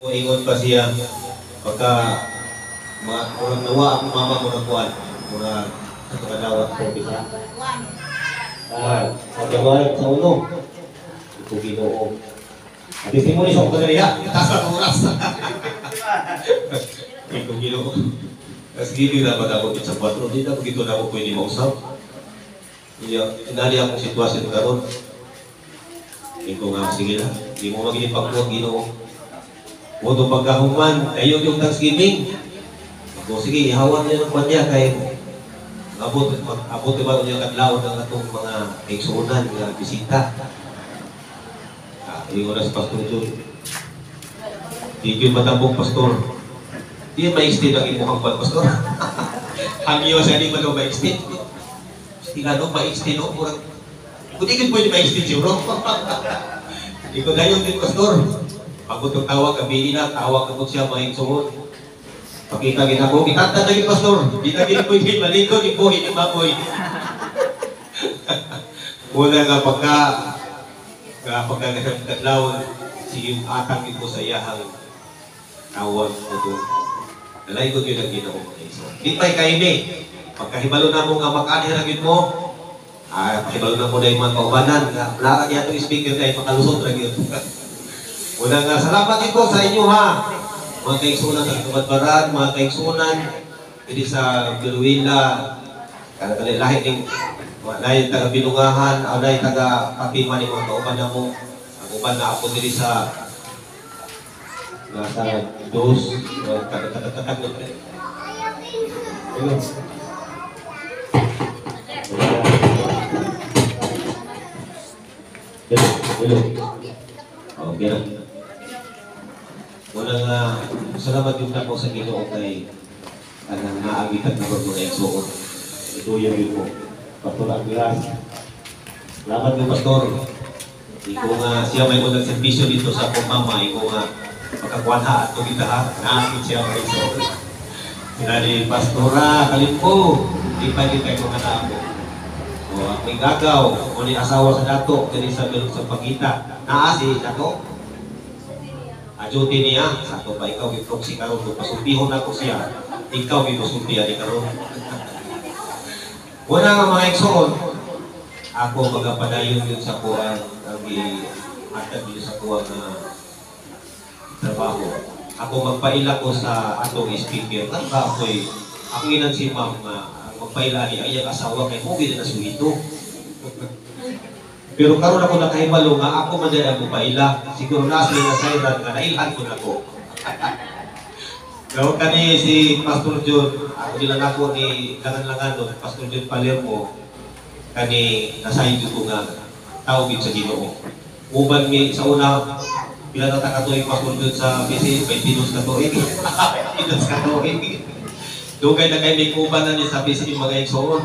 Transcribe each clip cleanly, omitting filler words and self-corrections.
Ingon pa siya, pagka murang nawa ang mama mo ng kuwan, murang sa kadawat ko bisa. Pagkabalag sa ulo, ito ginoo. At testimony sa mga nariya, taas ang oras. Ito ginoo. Kasi hindi na matapot sa 4, hindi na dito na ako pwede mausap. Inali akong sitwasyon karon. Hindi ko nga, sige na, hindi mo magiging pagkuwag ginoo. Moto pagkahuman, ayaw yung Thanksgiving. So, sige, ihawan niya ng kanya kay abot ba niya kadlaw ng atong mga kaigsuunan, mga bisita. Hindi ko na si Pastor Jun. Hindi yung matambong pastor. Hindi yung ma-extend ang imuhang pastor. Hangyo siya hindi mo ma-extend. Stilano, ma-extend o. Kung hindi ko pwede ma-extend siguro. Hindi ko na yun din pastor. Ako itong tawag, kabihin na, tawag ako siya, mga sumod. Pakita gina ko, kitatan na yung pastor. Di na gina ko yung maliko, yung buhay, yung maboy. Una nga pagka nagkadlaw, si yung atang ito sa iyahang tawag ko ito. Nalay ko yun ang gina ko mga iso. Di pa'y kaini. Pagkahibalo na mo nga makaniragin mo, pakibalo na mo na yung mga kaubanan. Lakan niya itong speaker na yung makalusot rin yun. Una nga, salamat din po sa inyo ha. Mga kaigsunan sa Kabadbaran, mga kaigsunan, hindi sa Biluwila, lahi ng lahi taga-Bilungahan, lahi taga-Kapiman ng mga kauban na mo. Ang uban na ako dili sa nasa dos, katatatag na rin. Hello. Okay na. Unang salamat yung ako sa Ginoo kay anang naagitan na mga igsuon. Ito yung mo. Pastor Aguilas. Salamat yung pastor. Iko nga siya may unang servisyo dito sa akong mama. Iko nga pagkakuanha at tugita ha. Naakit siya may igsuon. Sinali Pastora Kalimpo. Di pa din kayo mga naako. O ako'y gagaw. O ni asawa sa dato. Kani sa bilog sa pagkita. Naasi dato. Ajuti niya, sato ba ikaw giproxy karon kung pasupihon ako siya, ikaw gitusumpihan ni karon. Wala nga mga igsoon, ako magapadayon yun sa kuwan, atag yun sa kuwan na trabaho. Ako magpaila ko sa atong speaker, ako inan si ma'am ang magpaila ni ayang asawa kay mo gina na suhito. Pero karon ako nakahibalo nga ako man diri ang paila. Siguro na sila nga sayran nga nailhan ko nako. Daw kani si Pastor John, ako nila nako ni Langan-Langan Pastor John Palermo kani nasayo ko nga tawag sa Ginoo. Uban mi sa una pila na takatuig Pastor John sa BC 22 katuig. 22 katuig. Dugay na kay may uban na ni sa BC mga igsoon.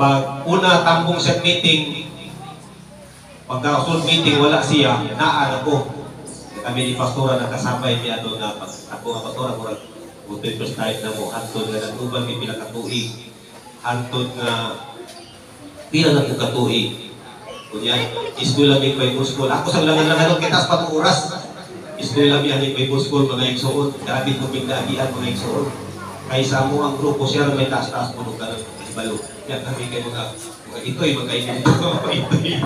Pag una tambong sa meeting pagka-sul meeting, wala siya, naan ako. Kami ni Pastora nakasabay niya doon na ako nga Pastora, murag first time na mo, hantod nga nag-uban may pila katuig. Hantod nga pila na po katuig. Kunyan, school lang yung Bible School. Ako sa langan-langan, kitas pa itong oras. School lang yung Bible School, mga igsoon. Grabe ko pigdahian, mga igsoon. Kaysa mo ang grupo siya, may taas-taas mo nung ganun. Ibalo. Yan kami kayo mga ito'y, mga ito'y.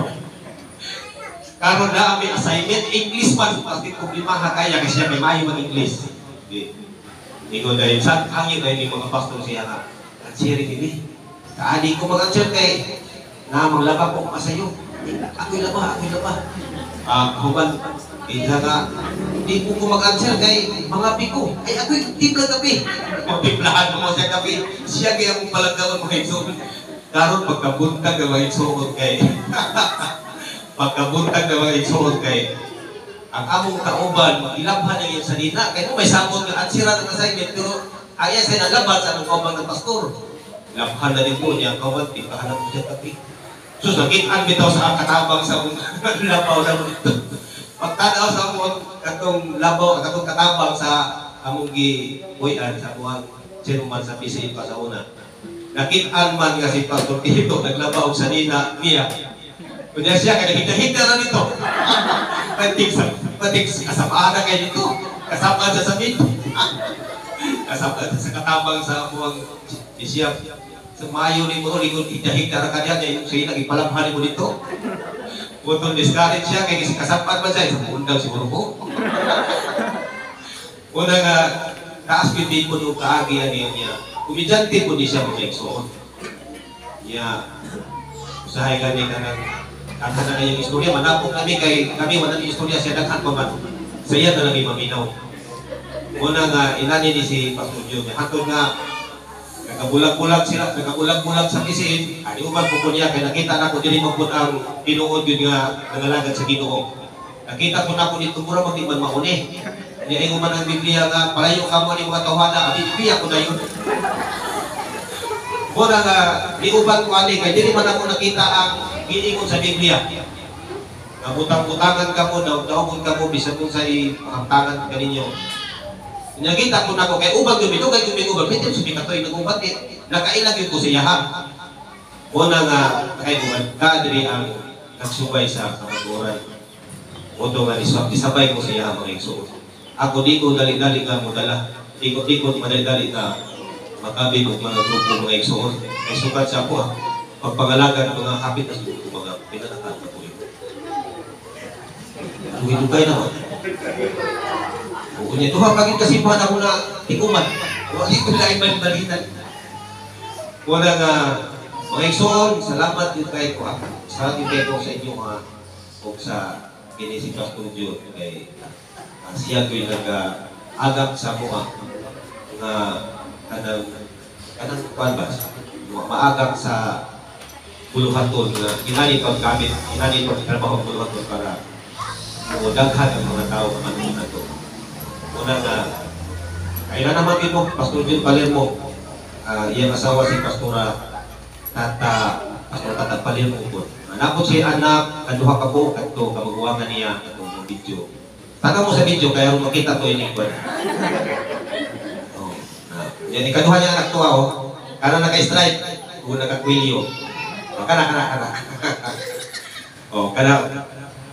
Karon na may assignment English man pati problema ha kaya kasi may mahi mag English. Hindi ko dahil sa hangin dahil mga pastor siya nga. At sharing ini. Kaali ko mag-answer kay na maglaba ko masayo. Ako'y laba. Human isa nga hindi ko mag-answer kay mga piko. Ay ako'y tipla gabi. Magtiplahan mo sa gabi. Siya kaya mong palagdawan mga igsoon. Karon pagkabuntag ng mga igsoon kay pagkabuntag na mga igsoon kay ang among kauban, ilabhan na yun sa dina. Kaya may samot ng ansira ng assignment, pero ayaw sa nalaban sa among kauban ng pastor. Ilabhan na din po niya, kauban, pipahan na po siya tapi. So, nakitaan bitaw sa katabang sa among labaw na mo dito. Pagtanaw sa among katong labaw, katong katabang sa among gibuyan, sa among sinuman sa PCA pa sa una. Nakitaan man nga si Pastor Tito, naglabaw sa dina niya. Kunya siya, kaya hita-hita na nito. Patik kasamaan na kayo nito. Kasama sa sabit. Kasama sa katabang sa buwang isiyap. Sa mayo ni mo, likod higda-higda ka niya, yung siya nagipalabhan mo dito. Kung discourage siya, kaya kasapat ba siya, isang undang siguro po. Una nga, taas hindi po nung kaagian niya. Kumidyante po di siya mag-exoon. Niya, usahay kami ka ng kanta na yung istorya, manapok kami kami wala ng istorya, siya naghan pa man. Sa iya na lang maminaw. Una nga, inani ni si Pastor Jun, hatod nga, nagkabulag-bulag sila, nagkabulag-bulag sa isin, ani uban po niya, kaya nakita na ko dili magpun ang tinuod yun nga nangalagad sa Ginoo. Nakita ko na ko dito, mura mag-iban mauni. Niya ay uman ang Biblia nga, palayo ka mo ni mga tawhana, Biblia ko na yun. Mura nga, di uban ko ani, kaya dili man ako nakita ang giningon sa Biblia. Nabutang-butangan ka mo, daw-daw ka mo, bisan kung sa ipahamtangan ka ninyo. Nakita ko na ko, kaya ubang yun, kaya ubang, pwede sabi ka to'y nag-ubat eh. Nakailag yun ko siya ha. Una nga, nakaibugan, kadri ang nagsubay sa kamaturan. Oto nga, isabay ko siya mga igsoon. Ako di ko dali-dali ka mo dala. Di ko madali-dali ka makabig o mga grupo mga igsoon. Ay sukat siya po ha. Pagpangalagan mga kapit na sulit mga pinanakan na po yun. Tugay-tugay naman. Kung ito ha, bakit kasi buhan ako na tikuman? Wali ko na ibang-balitan. Wala nga, mga igsoon, salamat yun kayo ko. Salamat yun kayo sa inyo ha. O sa kinisi Pastor Jun. Siya ko yung nag-agap sa mga na kanang kuwanbas. Maagap sa buluhaton na inanitong gamit, inanitong trabaho buluhaton para daghan ang mga tao na manunan na ito. Una nga, kailan naman ito, Pastor Jun Palermo, iyang asawa si Pastora Tata Palermo po. Napot siya anak, kaduha ka po, kato, kamagwangan niya, katong video. Tanga mo sa video, kaya makita to yung lingkod. Yan, ikaduha niya anak tuwa, Kana naka-stripe, kung naka-kwilyo. Kana.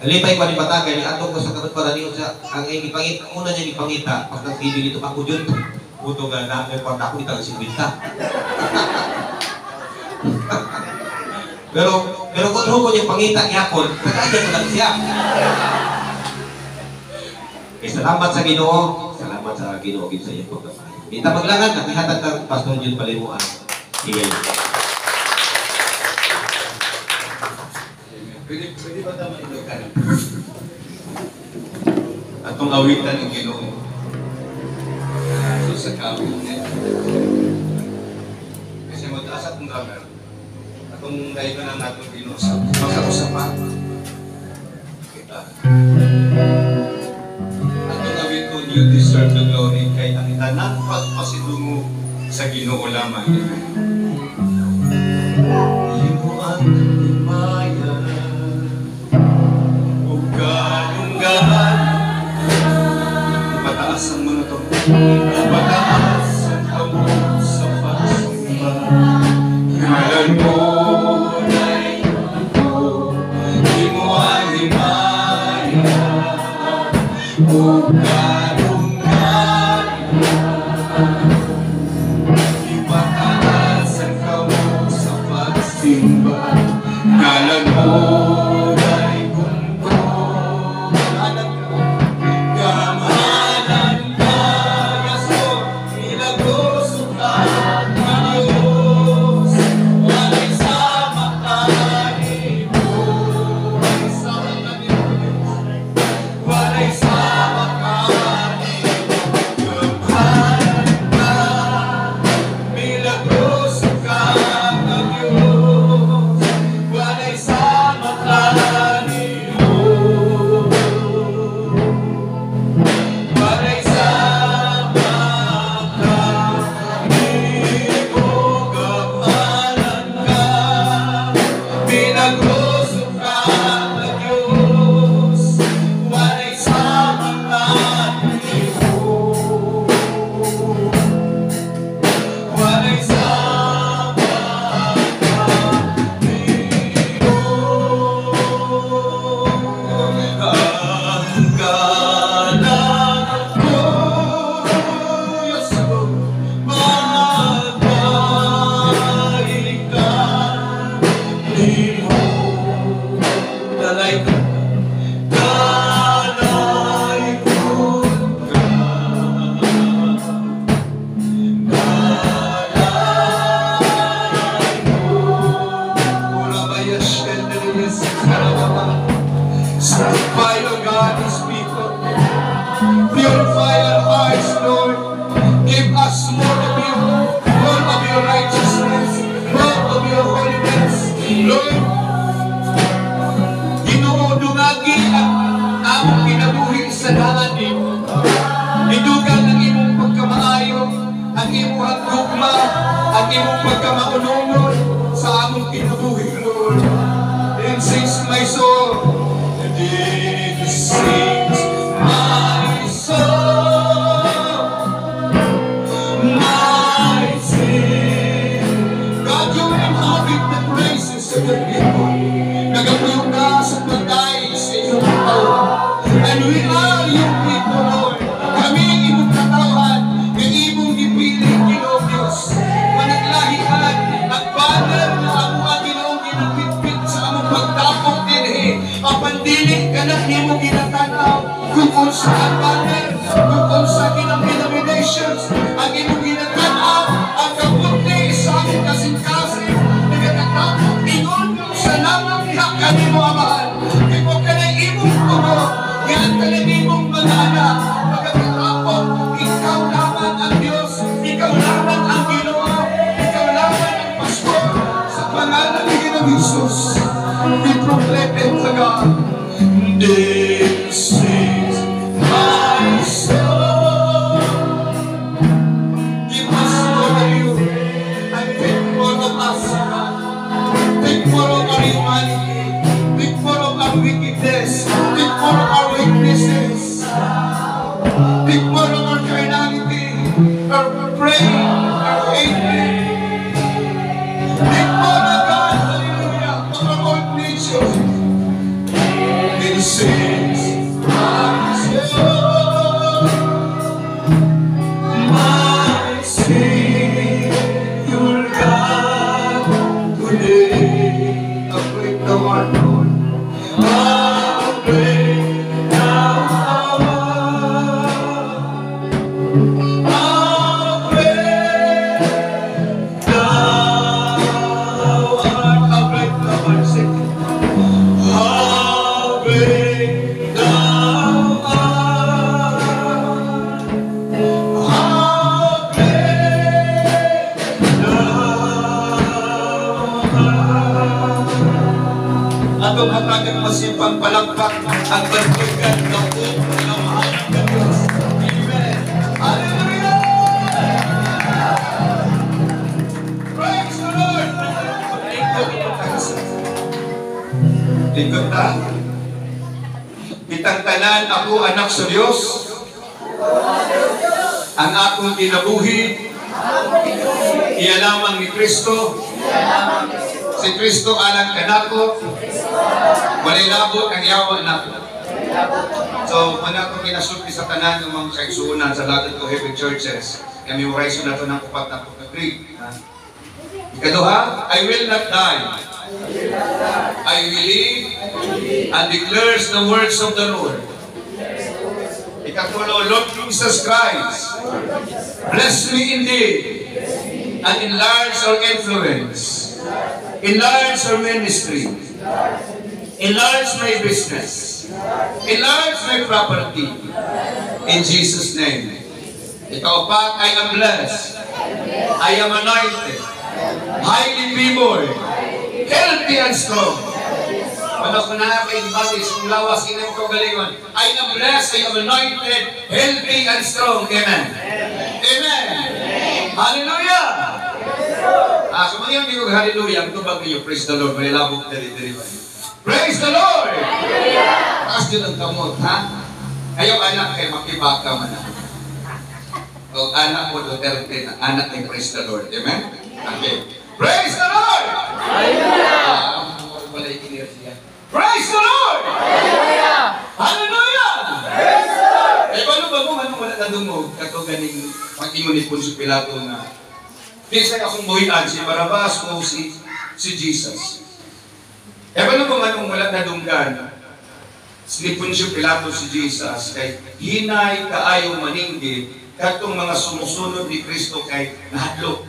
Lipay ko ni Batagay, ni atong ko sa kabat para niyo sa ang ipangita, una niya ipangita, pag nag-video dito ako dyan, puto nga na, may pag ako itang singwita. Pero kung ko niya pangita yapon, nag-aadyan ko lang siya. Salamat sa Ginoo, salamat sa Ginoo sa iyong pagkapahay. Kita maglangan, nakihatag ng Pastor Jun Palermo. Sige. Pwede ba tama ito ka? Atong awitan ng Ginoo. So sa kawin niya. Kasi mataas atong drummer. Atong dahil ka na natin Ginoo sa usapan. Kita. Atong awit ko, you deserve the glory kay ang tanan pagpasidungo sa Ginoo lamang. Himuan maya ug kalunggan pataas ang mga to pataas ang kamot sa pagsimba ngalan mo na'y ko himuan maya ug kalunggan ipataas ang kamot sa pagsimba ngalan mo Satisfy our hearts, Lord. Give us more of you, more of your righteousness, more of your holiness. Lord, Ginoo, dungagi ang among kinabuhi sa dalan nimo. Idugang ang imong pagkamaayo, ang imong gugma, ang imong pagkamaununod sa among kinabuhi, Lord. Then sings my soul, then sings my soul, my sin. God, you inhabit the praises of the people. Nagapuyong ka sa pagkain sa iyong katawan. And we are your people, Lord. Kami imong katawan, ng imong gipiling, Ginoo Diyos. Managlahian at banner na ang mga Ginoong ginapitpit sa among pagtapok din ang pandiling kanak nimo ginatanaw kung unsa ang banner, kung unsa ginang denominations, ang imong ginatanaw, ang kapunti sa among kasing-kasing, nagatatapok ingon sa lamang niya kanimo amahan. Ikaw ka na imong tumo, yan ka na imong mga anak, pagkatapok, ikaw lamang ang Diyos, ikaw lamang ang Ginoo, ikaw lamang ang Pastor, sa pangalan ni Ginoong Jesus, we proclaim it to God. This is my soul. Give us more of you, and take more of us, God. Take more of our humanity, take more of our wickedness, take more of our weaknesses, take more of our carnality, our praying, our hatred. Take more of God, hallelujah, of our old nature. This is my soul, my Savior God, today. How great thou art, Lord. How great thou art. How great thou art. How great thou art. Sing it. How great thou art. How great thou art. Atong hatagang masipang palakpak ang bantugan ng mahal ng Diyos. Amen. Hallelujah! Praise the Lord! Lingkod ta. Bitang tanan ako anak sa Diyos. Ang akong kinabuhi, iya lamang ni Kristo. Si Kristo alang kanako. Walay labot ang yawa nako. So, mana ko kinasulti sa tanan ng mga kaigsuunan sa lahat to heaven churches. Kami memorize na ito ng upat na pagkakrig. Ikaduha, I will not die. I will live and declares the words of the Lord. Ikatulo, Lord Jesus Christ, bless me indeed and enlarge our influence, enlarge our ministry, enlarge my business, enlarge my property. In Jesus' name. Ikaapat, I am blessed. I am anointed, highly favored, healthy and strong. Ano ko na kayo batis, kung lawas inang kagalingon. I am blessed, I am anointed, healthy and strong. Amen. Amen. Hallelujah. Sumayon niyo kong hallelujah. Ang tubag niyo, praise the Lord. May labog dali-dali ba niyo? Praise the Lord. Taas din ang kamot, ha? Ayaw anak kayo, makibaka man ako. O anak mo, Duterte, anak ni praise the Lord. Amen? Okay. Praise the Lord! Hallelujah! Praise the Lord! Hallelujah! Hallelujah! Praise the Lord! Eh, paano ba mo? Anong wala na dumog? Kato ganing pag-ingon ni Poncio Pilato na minsan akong buhian si Barabas o si Jesus. Eh, paano ba anong wala na dumgan? Si Poncio Pilato si Jesus kay hinay kaayo maninggi katong mga sumusunod ni Kristo kay nahadlok.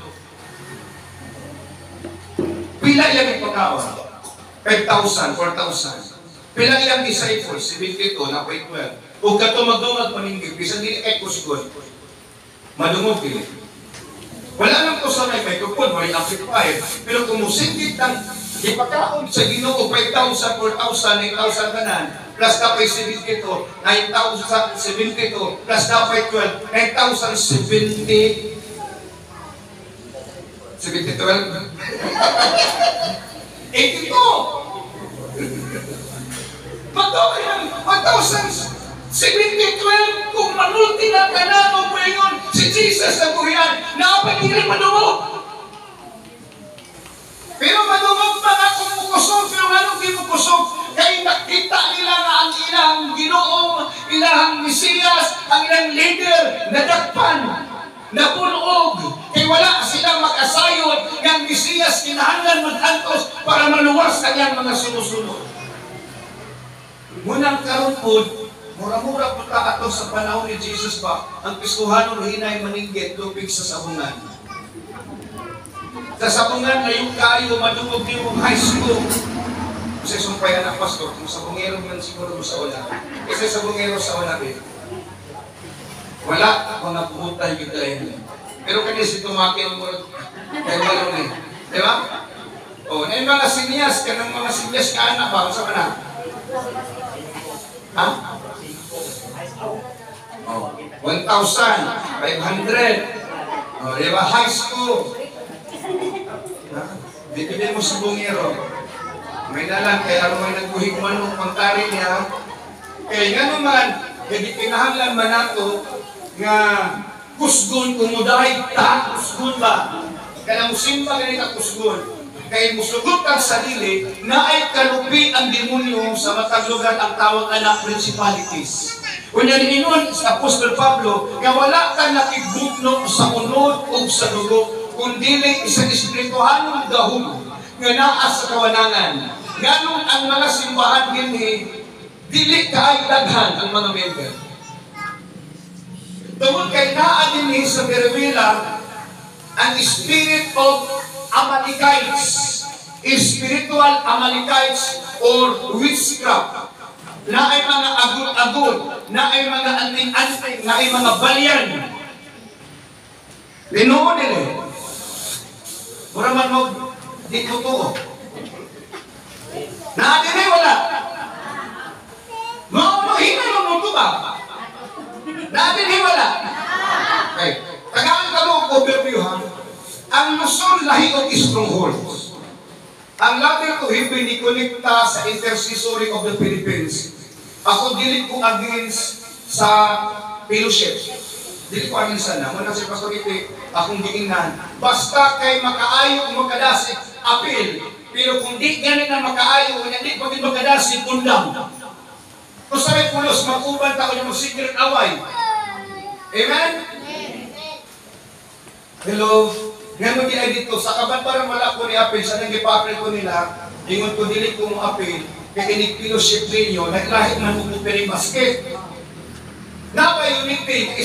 Pila ilang ipakawan? 5,000, 4,000. Pila ilang disciples? 72, na 12. Huwag ka ito magdungag paninggit. Bisan din kay kusgon. Madungog din. Wala nang ko sa may microphone, may amplifier. Pero kung musingkit ng ipakaon sa Ginoo 5,000, 4,000, 9,000 kanan, plus kapay 72, 9,072, plus kapay 12, 9,070, 72, 82. Bato yan, 1,072 kung manulti na kanano po yun, si Jesus na po yan, nakapagiging madungog. Pero madungog mga kung mukusog, pero anong di mukusog? Kaya nakita nila na ang ilang Ginoo, ilang Mesiyas, ang ilang leader, nadagpan, napunog. Kaya wala silang mag-asayod ng Mesiyas kinahanglan mag-antos para maluwas kanyang mga sinusunod. Munang karon po, mura-mura po ta ato sa panahon ni Jesus ba, ang Kristohanon hinay maninggit lupig sa sabungan. Sa sabungan ngayon kayo, madungog niyo mong high school. Kasi sumpayan ang pastor, kung sabungero man siguro mo sa wala. Kasi sabungero sa wala din. Wala, mga pumunta yung gitlayin. Pero kanya si tumakin mo, kaya malong eh. Di ba? O, na yung mga sinyas, kanang mga sinyas ka anak ba? Sa mana? Ha? Oh, 1,500. Oh, di ba? High school. Bibili mo sa bungero. May nalang, kaya may nagbuhig manong pangtari niya. Kaya nga naman, hindi pinahanglan man nato nga kusgon kumudahay ta, kusgon ba? Kaya musimba ganit ang kusgon. Kaya musugot ang sarili na ay kalupi ang demonyo sa matag lugar ang tawag na principalities. Kunya niinon sa Apostol Pablo, nga wala ka nakibugno sa unod o sa dugo, kundi isang espirituhanong dahul nga naa sa kawanangan. Ganun ang mga simbahan din dili kaay daghan ang mga member. Tungod kay naa din sa Beruela ang spirit of Amalekites, spiritual Amalekites or witchcraft, na ay mga agod-agod, na ay mga anting-anting, na ay mga balyan. Linuon nila. Mura man mo, di totoo. Naatin ay wala. Maunuhin na mo ito ba? Naatin ay wala. Okay. Tagaan ka mo overview ha. Ang Luzon lahi og strongholds. Ang latter to Hebrew ni konekta sa intercessory of the Philippines. Ako dili ko against sa fellowship. Dili ko against sana. Muna si Pastor Ipe, akong giingnan. Basta kay makaayo o makadasig, apil. Pero kung di ganit na makaayo, hindi pag makadasig, undang. Kung sa may pulos, mag-uban ta ko yung secret away. Amen? Hello? Ngayon di dito, sa kabanbaran wala ko ni apil, sa nag-ipapil ko nila, ingon ko dili ko mong apil, kaya inig-fellowship ninyo, naglahit man mo opening basket. Napay unity,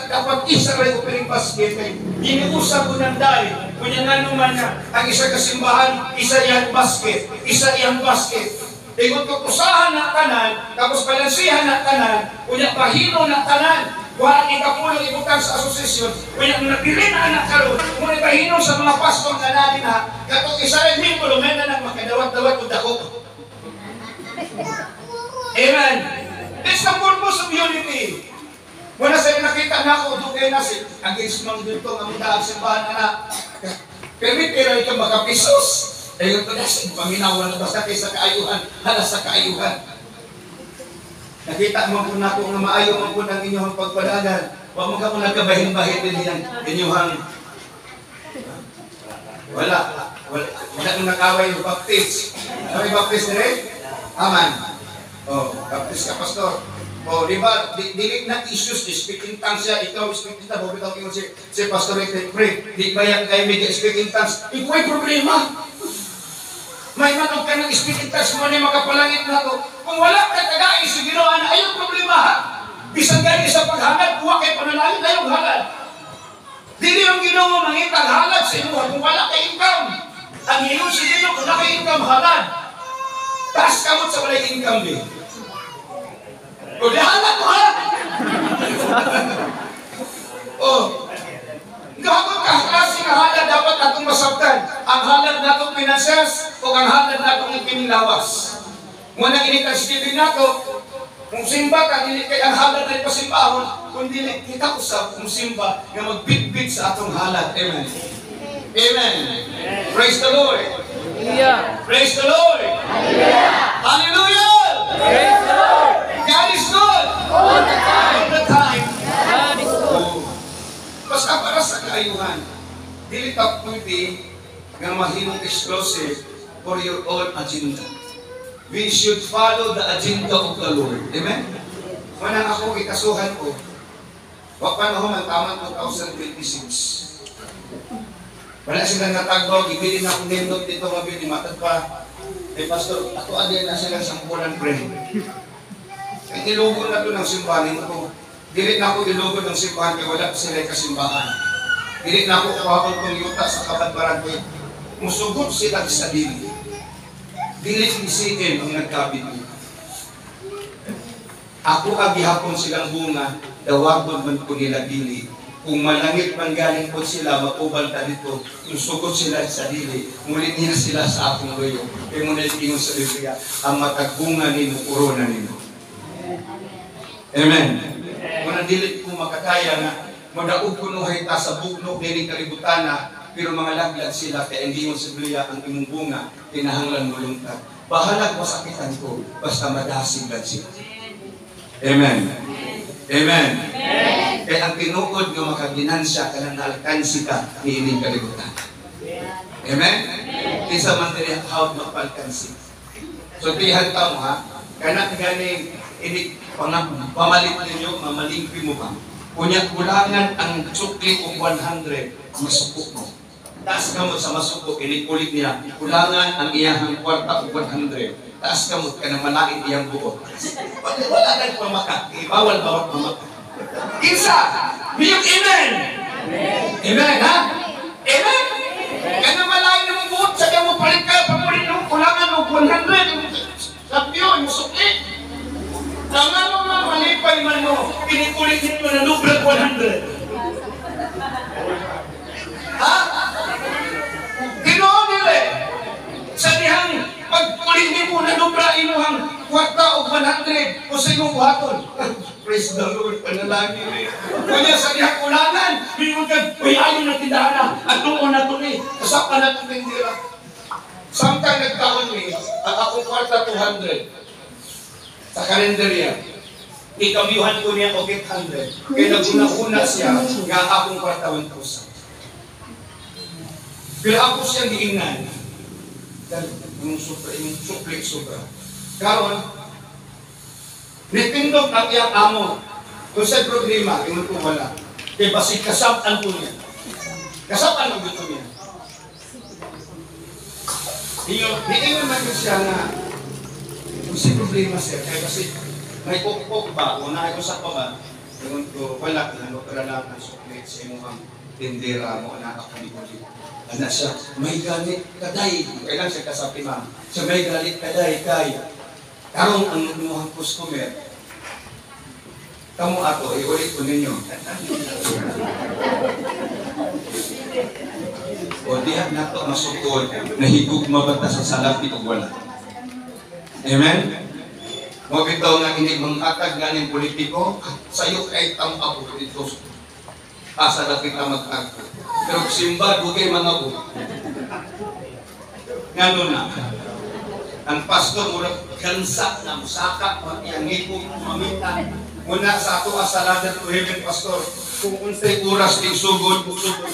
kapag isa rin opening basket, iniusap ko ng dahil, kunya nga naman na, ang isa kasimbahan, isa iyang basket, isa iyang basket. Ingon ko kusahan na tanan, tapos balansihan na tanan, kunya pahino na tanan, kuhaan ikapulong ibutang sa asosasyon, kunya kung nagpili na anak karon, kung ipahino sa mga pastor na natin ha, katong isa rin mimpulo, may na nang makadawat-dawat o dako. Amen. It's the purpose of unity. Muna sa'yo nakita na ako, doon na si against mga dito, ang mga simbahan na permit pero ito makapisos. Ayun ito na sa paminawan na basta kayo sa kaayuhan, halas sa kaayuhan. Nakita mo po na kung maayo mo po ng inyong pagpadagan. Huwag mo ka po nagkabahin-bahin din yan. Inyong wala nang nakaway yung baptist. May baptist rin? Aman. Oh, baptist ka, pastor. Oh, di ba? Dili na issues, speaking tongues siya. Ikaw, speaking tongues. Bobitaw ko si pastor Ete, pray. Di ba yan kayo may speaking tongues? Ikaw problema. May manong ka ng speaking tongues mo na makapalangit na to. Kung wala ka tagain sa ginawa na ayong problema ha. Bisan gani sa paghangad, kuha kay panalangin na yung halad. Dili yung ginawa mangitang halad sa inyo kung wala ka income. Ang inyo sa inyo kung naka-income halad. Taas kamot sa wala income din. O, dihalat ko ha! Oh, gabon ka klase nga halad dapat natong masabtan. Ang halad natong finances o ang halad natong ipinilawas. Muna inikasibig nato, kung simba ka, dili kay ang halad ay pasimbahon, kung dili kita usap kung simba nga magbitbit sa atong halad. Amen. Amen. Praise the Lord. Hallelujah. Praise the Lord. Hallelujah. Praise the Lord. God is good. All the time. All the time. God is good. Oh. Basta para sa kaayuhan, dili ta pwede nga mahimong exclusive for your own agenda. We should follow the agenda of the Lord. Amen? Manang ako, ikasuhan ko, wag pa na ho man taman 2026. Wala silang natagbaw, ibilin ako nindot dito, mabili, matag pa. Eh, Pastor, ako adyan na silang sampulan friend. Kaya ilugo na ito ng simbahan ko. Dili na ako ilugo ng simbahan kaya wala sila kasimbahan. Dili na ako kuhapon kong yuta sa kabadbaran ko. Musugot sila sa dili. Dili isiin ang nagkabit ko. Ako agihapon silang bunga, dawagon man ko nila dili. Kung malangit man galing po sila, mapubalta dito, yung sugod sila sa dili, ngulit niya sila sa akong loyo. Kaya muna itingon sa Biblia, ang matagbunga nino, corona nino. Amen. Muna dili ko makataya nga, madaog kunuhay ta sa buknog nini kalibutana, pero mga laglag sila, kaya hindi mo sa Biblia ang imong bunga, kinahanglan mo lungtad. Bahalag masakitan ko, basta madasig lang sila. Amen. Amen. Kaya ang tinuod nga makaginansya ka na naalkansi ka ni ining kalibutan. Amen? Isa man tiri how mapalkansi. So tihan ta mo ha, kana gani ini pamalit ninyo, mamalingpi mo ba? Kunya kulangan ang sukli og 100, masukok mo. Taas ka mo sa masukok, inikulit niya, kulangan ang iyang kwarta og 100. Taas ka mo ka na malain iyang buot. Wala nang pamakat, bawal bawat pamakat. Isa, biyong amen. Amen, ha? Amen? Kaya malain na mong buot, sabi mo palit ka, pamulit mo, kulangan mo 100. Sabi yun, musukli. Langan mo mga malipay man mo, pinikulit nito na lublag 100. Ha? Ginoon nila eh. Sa dihang pagkulit mo na lubra inuhang kwarta o 100 o sa iyong buhaton. Praise the Lord, panalangin eh. Kanya sa dihang kulangan, bimod ka, uy, ayaw na tindahan na, at doon na ito eh, kasapan na ito tindira. Samtang nagkaon eh, ang akong kwarta 200. Sa kalendarya, ikabyuhan ko niya o 800. Kaya naguna-una siya nga akong kwarta 1,000. Pero ako siyang giingnan. Yung suplik sobra. Karon, nitindog ang iyang amo. Kung sa problema, yung ito wala. Kaya basig kasapan po niya. Kasapan ang gusto niya. Hiingon man ko siya nga, kung si problema sir, kaya kasi may kukuk ba, o naikusak pa ba, yung ko, wala, nanukara lang ng suklit sa imuhang tindera mo, anak ako ni Kulit. Anak siya, may galit kaday, kailan siya kasabi ma'am, siya may galit kaday, kaya, karong ang imuhang customer, kamu ato, iulit ko ninyo. O diyan na ito masukod, nahigog mabata sa salapi o wala. Amen? Huwag ito nga hindi mangkatag ganing politiko, sa'yo kahit ang ako dito. Asa na kita magtagpo. Pero simba, bugay mga po. Ngano na, ang pastor mula gansa na musaka, magyangipong mamita. Muna sa ato sa ladder to heaven, pastor, kung unsay oras ng sugod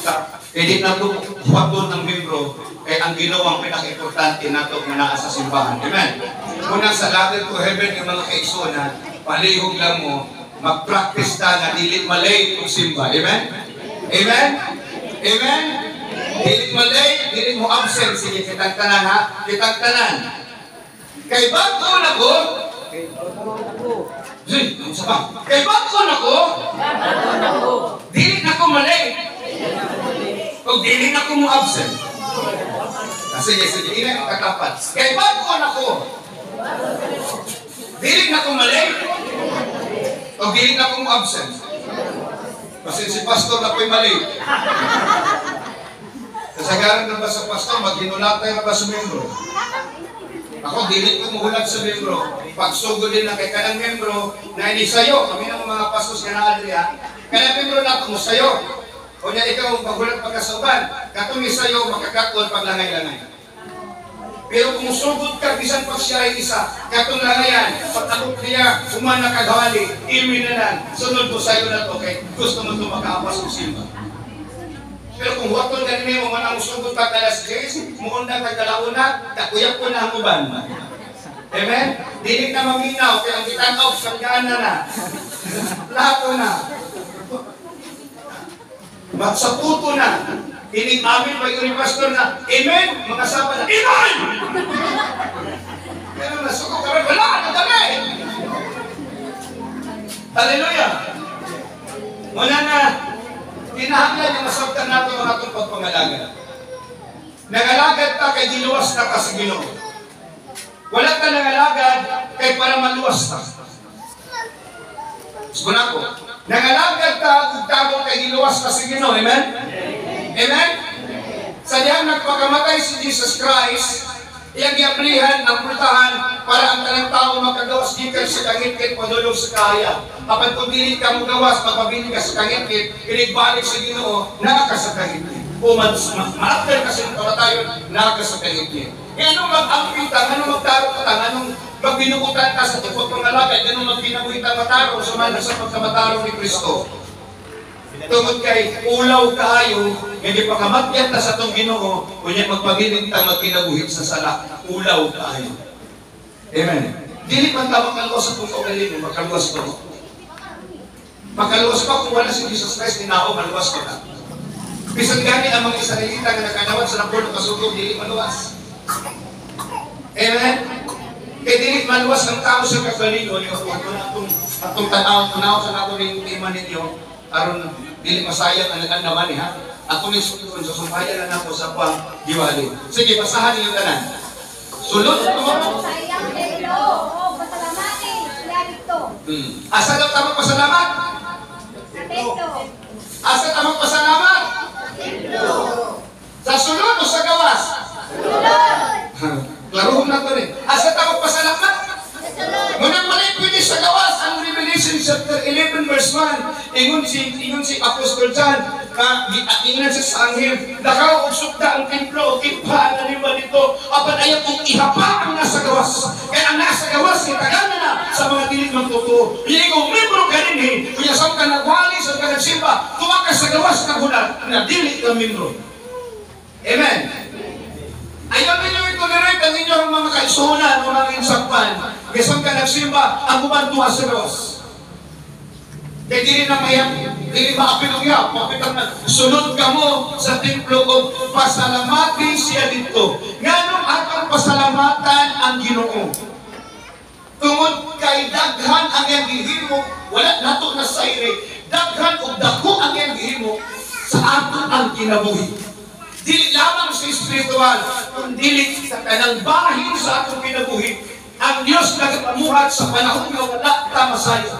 ka, hindi na ito patun ng membro, kaya ang ginawang pinaka-importante na ito na naa sa simbahan. Amen? Muna sa ladder to heaven, yung mga kaigsunan, palihog lang mo, mag-practice ta na dilit malay itong simba. Amen? Amen? Amen? Dilit malay, dilit mo absent. Sige, kitang tanan ha? Kitang tanan. Kay bago na ko, kay bago na ko, dilit na ko malay. O dilit na ko mo absent. Sige, ini ang katapat. Kay bago na ko, dilit na ko malay. O dili na kong absent. Kasi si pastor na po'y mali. Kasagaran na ba sa pastor, maghinulatay na ba sa membro? Ako, dili ko muhulat sa membro. Pagsugod din na kay kanang membro, na ini sayo, kami ng mga pastos ka na Adria, kanang membro na ako mo sayo. O niya ikaw, maghulat pagkasauban, katong isayo, makakakon paglangay-langay. Pero kung sugod ka, bisan pag siya ay isa, katong langayan, pag-abot niya, umana kaghali, iwi na lang, sunod mo sa'yo na to, kay gusto mo ito makaapas ng simba. Pero kung huwag ganun mo, manang sugod pag alas 10, muundang kagalauna, kakuyap ko na ang uban. Amen? Dinig na maminaw, kaya ang kitang-off, sanggaan na. Lahat ko na. Magsaputo na. Dinig amin, may pastor na, Amen? Mga sapa na, Amen! Pero nasuko ka rin, wala, nagdali! Hallelujah! Muna na, kinahanglan yung masabtan natin ang atong pagpangalagad. Nangalagad ka kay diluwas na ka sa Ginoo. Wala ka nangalagad kay para maluwas ka. Suna ko, nangalagad ka kung tago kay diluwas ka sa Ginoo. Amen? Amen? Sa diyang nagpakamatay si Jesus Christ, iyang giaplihan ang pultahan para ang tanang tao makagawas gikan sa kangit-kit padulong sa kaya. Kapag kung dili ka magawas, magpabili ka sa kangit-kit, inigbalik sa Ginoo, naka sa kangit-kit. O ma-after kasi ng kamatayon, naka sa kangit-kit. E anong mag-ampitan, anong magtarong-tang, anong magbinukutan ka sa tukot ng alagad, anong magpinabuhitang matarong sa pagkamatarong ni Kristo. Tungod kay ulaw kaayo, hindi pagkamatyan ta sa itong Ginoo, kunya magpabiling ta magkinabuhit sa sala, ulaw kaayo. Amen. Dili man ta makaluwas sa puso galing, makaluwas pa mo. Makaluwas pa kung wala si Jesus Christ, ninao, maluwas ka na. Bisan gani ang mga Israelita na nakanawan sa napuno kasugod, dili maluwas. Amen. Kaya dili maluwas ang tao sa kagalingon, yung atong tanaw sa nato rin iman ninyo, aron dili masayang ang naman ha. Ako ni sulod sa sumpayan na ako sa pang-diwali. Sige, basahan niyo tanan. Sulod mo. Sayang dito. Oh, pasalamatin. Siya dito. Asa daw tamang pasalamat? Dito. Asa tamang pasalamat? Dito. Sa sulod o sa gawas? Sulod. Klarohon na to rin. Asa tamang pasalamat? Sulod. Munang mali pwede sa gawas ang Revelation chapter 11 verse 1. Ingon si Apostol John, ingon siya sa anghel, nakaw og sukda ang templo, kipahan na lima dito, apan ayaw kong ihapa ang nasa gawas. Kaya ang nasa gawas, itagana na sa mga dilig ng totoo. Ikaw, membro ka rin eh, kaya saan ka nagwali, saan ka nagsimba, tuwa ka sa gawas na hulat, na dili ka membro. Amen. Ayaw ninyo itolerate ang inyong mga kaisunan o mga insakpan. Kaya saan ka nagsimba, ang kumantuha sa gawas. Kaya dili na mayang, dili maapilong ya, mapitang na, sunod ka mo sa templo o pasalamati siya dito. Nganong atong pasalamatan ang Ginoo. Tungod kay daghan ang iyang gihimo, wala nato na sayre, daghan o dako ang iyang gihimo sa ato ang kinabuhi. Dili lamang sa espiritual, kundi sa kanang bahin sa atong kinabuhi, ang Diyos nagapamuhat sa panahon nga wala tama sayo.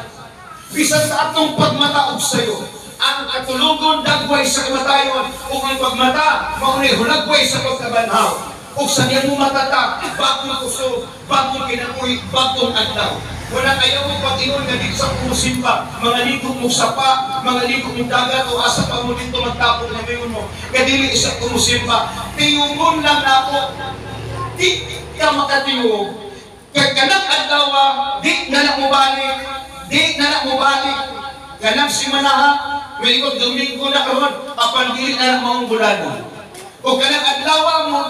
Bisan sa atong pagmataog sayo, ang katulugon dagway sa kamatayon, o ang pagmata, maunay hulagway sa pagkabanhaw. O sa niya mo matatak, bagong kusog, bagong kinabuhi, bagong adlaw. Wala ayaw mo pag-ingon nga dito sa kumusimba, mga likog mong sapa, mga likog mong dagat, o asa pa mo dito magtapong na mayon mo. Kadili isa kumusimba, tiyungon lang na ako, di ka makatiyong. Kaya kanang adlaw, di na mo balik, di na mo balik. Kanang simanaha, may ikot Domingo na karon, apan dili na maong bulano. O kanang adlaw mo,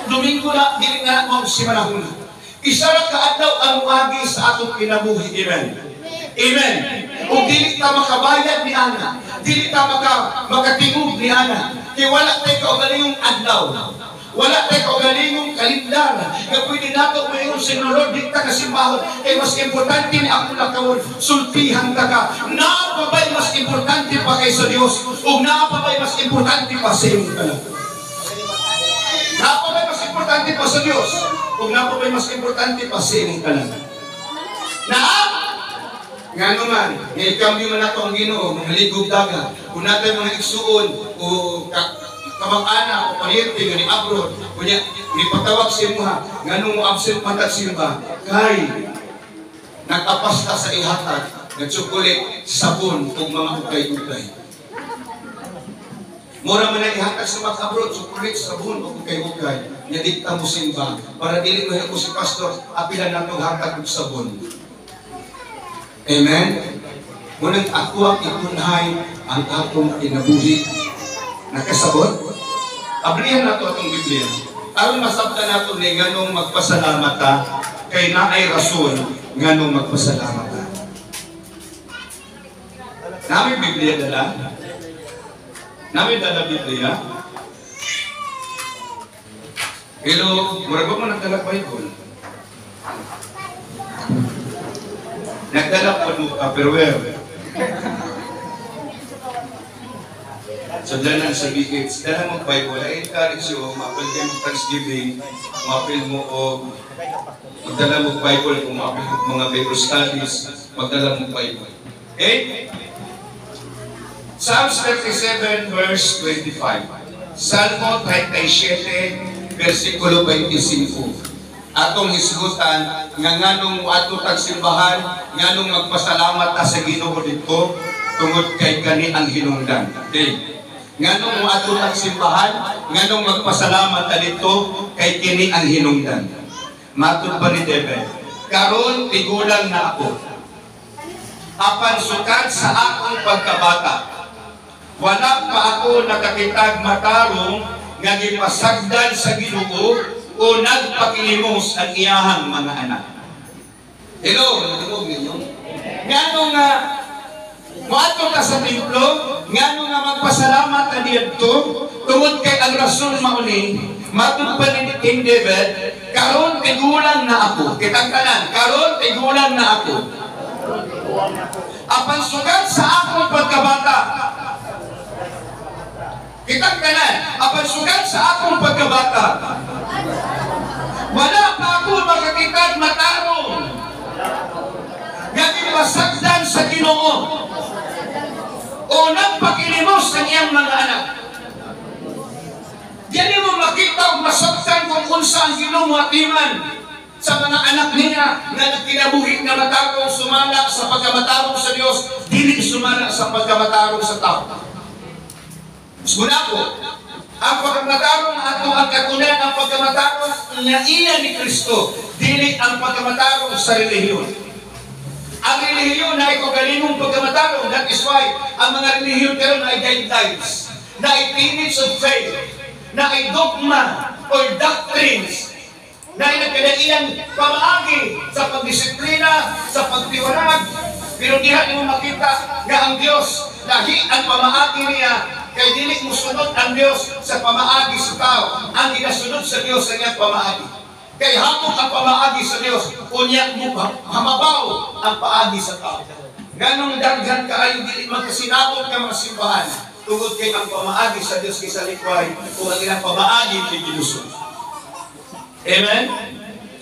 Domingo na, dili na maong simanahon. Isara ka adlaw ang wagi sa atong kinabuhi. Amen. Amen. Kung dili ta makabayad ni ana, dili ta makatingog ni ana, kaya wala tayo kaugalingong adlaw. Wala tayo kaugalingong kalendar. Kaya pwede nato mayroon sinulod, di ta kasimbahon. Kaya mas importante ni ako nakawon, sultihan ka ka. Naapabay mas importante pa kay sa Diyos. O naapabay mas importante pa sa iyong kalang. Naapabay mas importante pa sa Diyos. Kung napabay mas importante pa sa iyong kalang. Nga naman, i-cambio man nato ang Ginoo, mga ligog dagat. Kung natin mga igsuon o kamag-ana o pariente nga ni abroad, kunya ipatawag sa imuha, nga nung absent matag simba, kay nagkapasta sa ihatag, nagsukulit, sabon, o mga ukay-ukay. Mura man ang ihatag sa mga abroad, sukulit, sabon, o ukay-ukay, nyadikta mo simba, para dili mo ako si pastor, apilan natong hatag ng sabon. Amen? Munang ako ang itunhay ang atong kinabuhi. Nakasabot? Ablihan nato atong Biblia. Aron masabtan nato ni nganong magpasalamat ta, kay naay rason nganong magpasalamat ta. Namin Biblia dala? Namin dala Biblia? Pero, mura ba mo nagdala Bible? Nagdala po mo Tupperware. So, dala sa bigits. Dala mo Bible. I encourage you, mapil kayo ng Thanksgiving, mapil mo o magdala mo Bible kung mapil mga Bible studies, magdala mo Bible. Okay? Psalms 37 verse 25. Salmo 37 versikulo 25. Atong hisgutan nga nganong ato tag simbahan, nganong magpasalamat ta sa Ginoo dito tungod kay kani ang hinungdan. Okay. Nganong ato tag simbahan, nganong magpasalamat ta dito kay kini ang hinungdan. Matud pa ni David, karon tigulang na ako. Apan sukat sa akong pagkabata. Wala pa ako nakakitag matarong nga gipasagdan sa Ginoo o nagpakilimos ang iyahang mga anak. Hello, nagdumog ninyo? Ngano nga moadto ka sa templo, ngano nga magpasalamat ka diyadto tungod kay ang rason mauni, matud pa ni King David, karon tigulang na ako. Kitang kanan, karon tigulang na ako. Apan sugat sa akong pagkabata. Kitang kanan, apan sugat sa akong pagkabata. Wala pa ako makakitag matarong. Nga ipasagdan sa Ginoo. O nagpakilimos sa iyang mga anak. Diyan mo makita o masagdan kung unsa ang Ginoo atiman sa mga anak niya na nagkinabuhi na matarong sumala sa pagkamatarong sa Diyos, dili sumala sa pagkamatarong sa tao. Muna ko, ang pagkamatarong ato ang katunan ang pagkamatarong na iya ni Kristo, dili ang pagkamatarong sa relihiyon. Ang relihiyon na ikagalingong pagkamatarong, that is why ang mga relihiyon karon ay guidelines, na ay tenets of faith, na ay dogma or doctrines, na ay nagkadaiyang pamaagi sa pagdisiplina, sa pagtiwarag, pero diha mo makita nga ang Diyos, lahi ang pamaagi niya, kay dili mo sunod ang Diyos sa pamaagi sa tao, ang ginasunod sa Diyos sa iyang pamaagi. Kay hamok ang pamaagi sa Diyos, unya mo hamabaw ang paagi sa tao. Ganong daghan kaayo dili magkasinabot ka mga simbahan, tungod kay ang pamaagi sa Diyos kay sa likway, kung ang ilang pamaagi kay gilusod. Amen?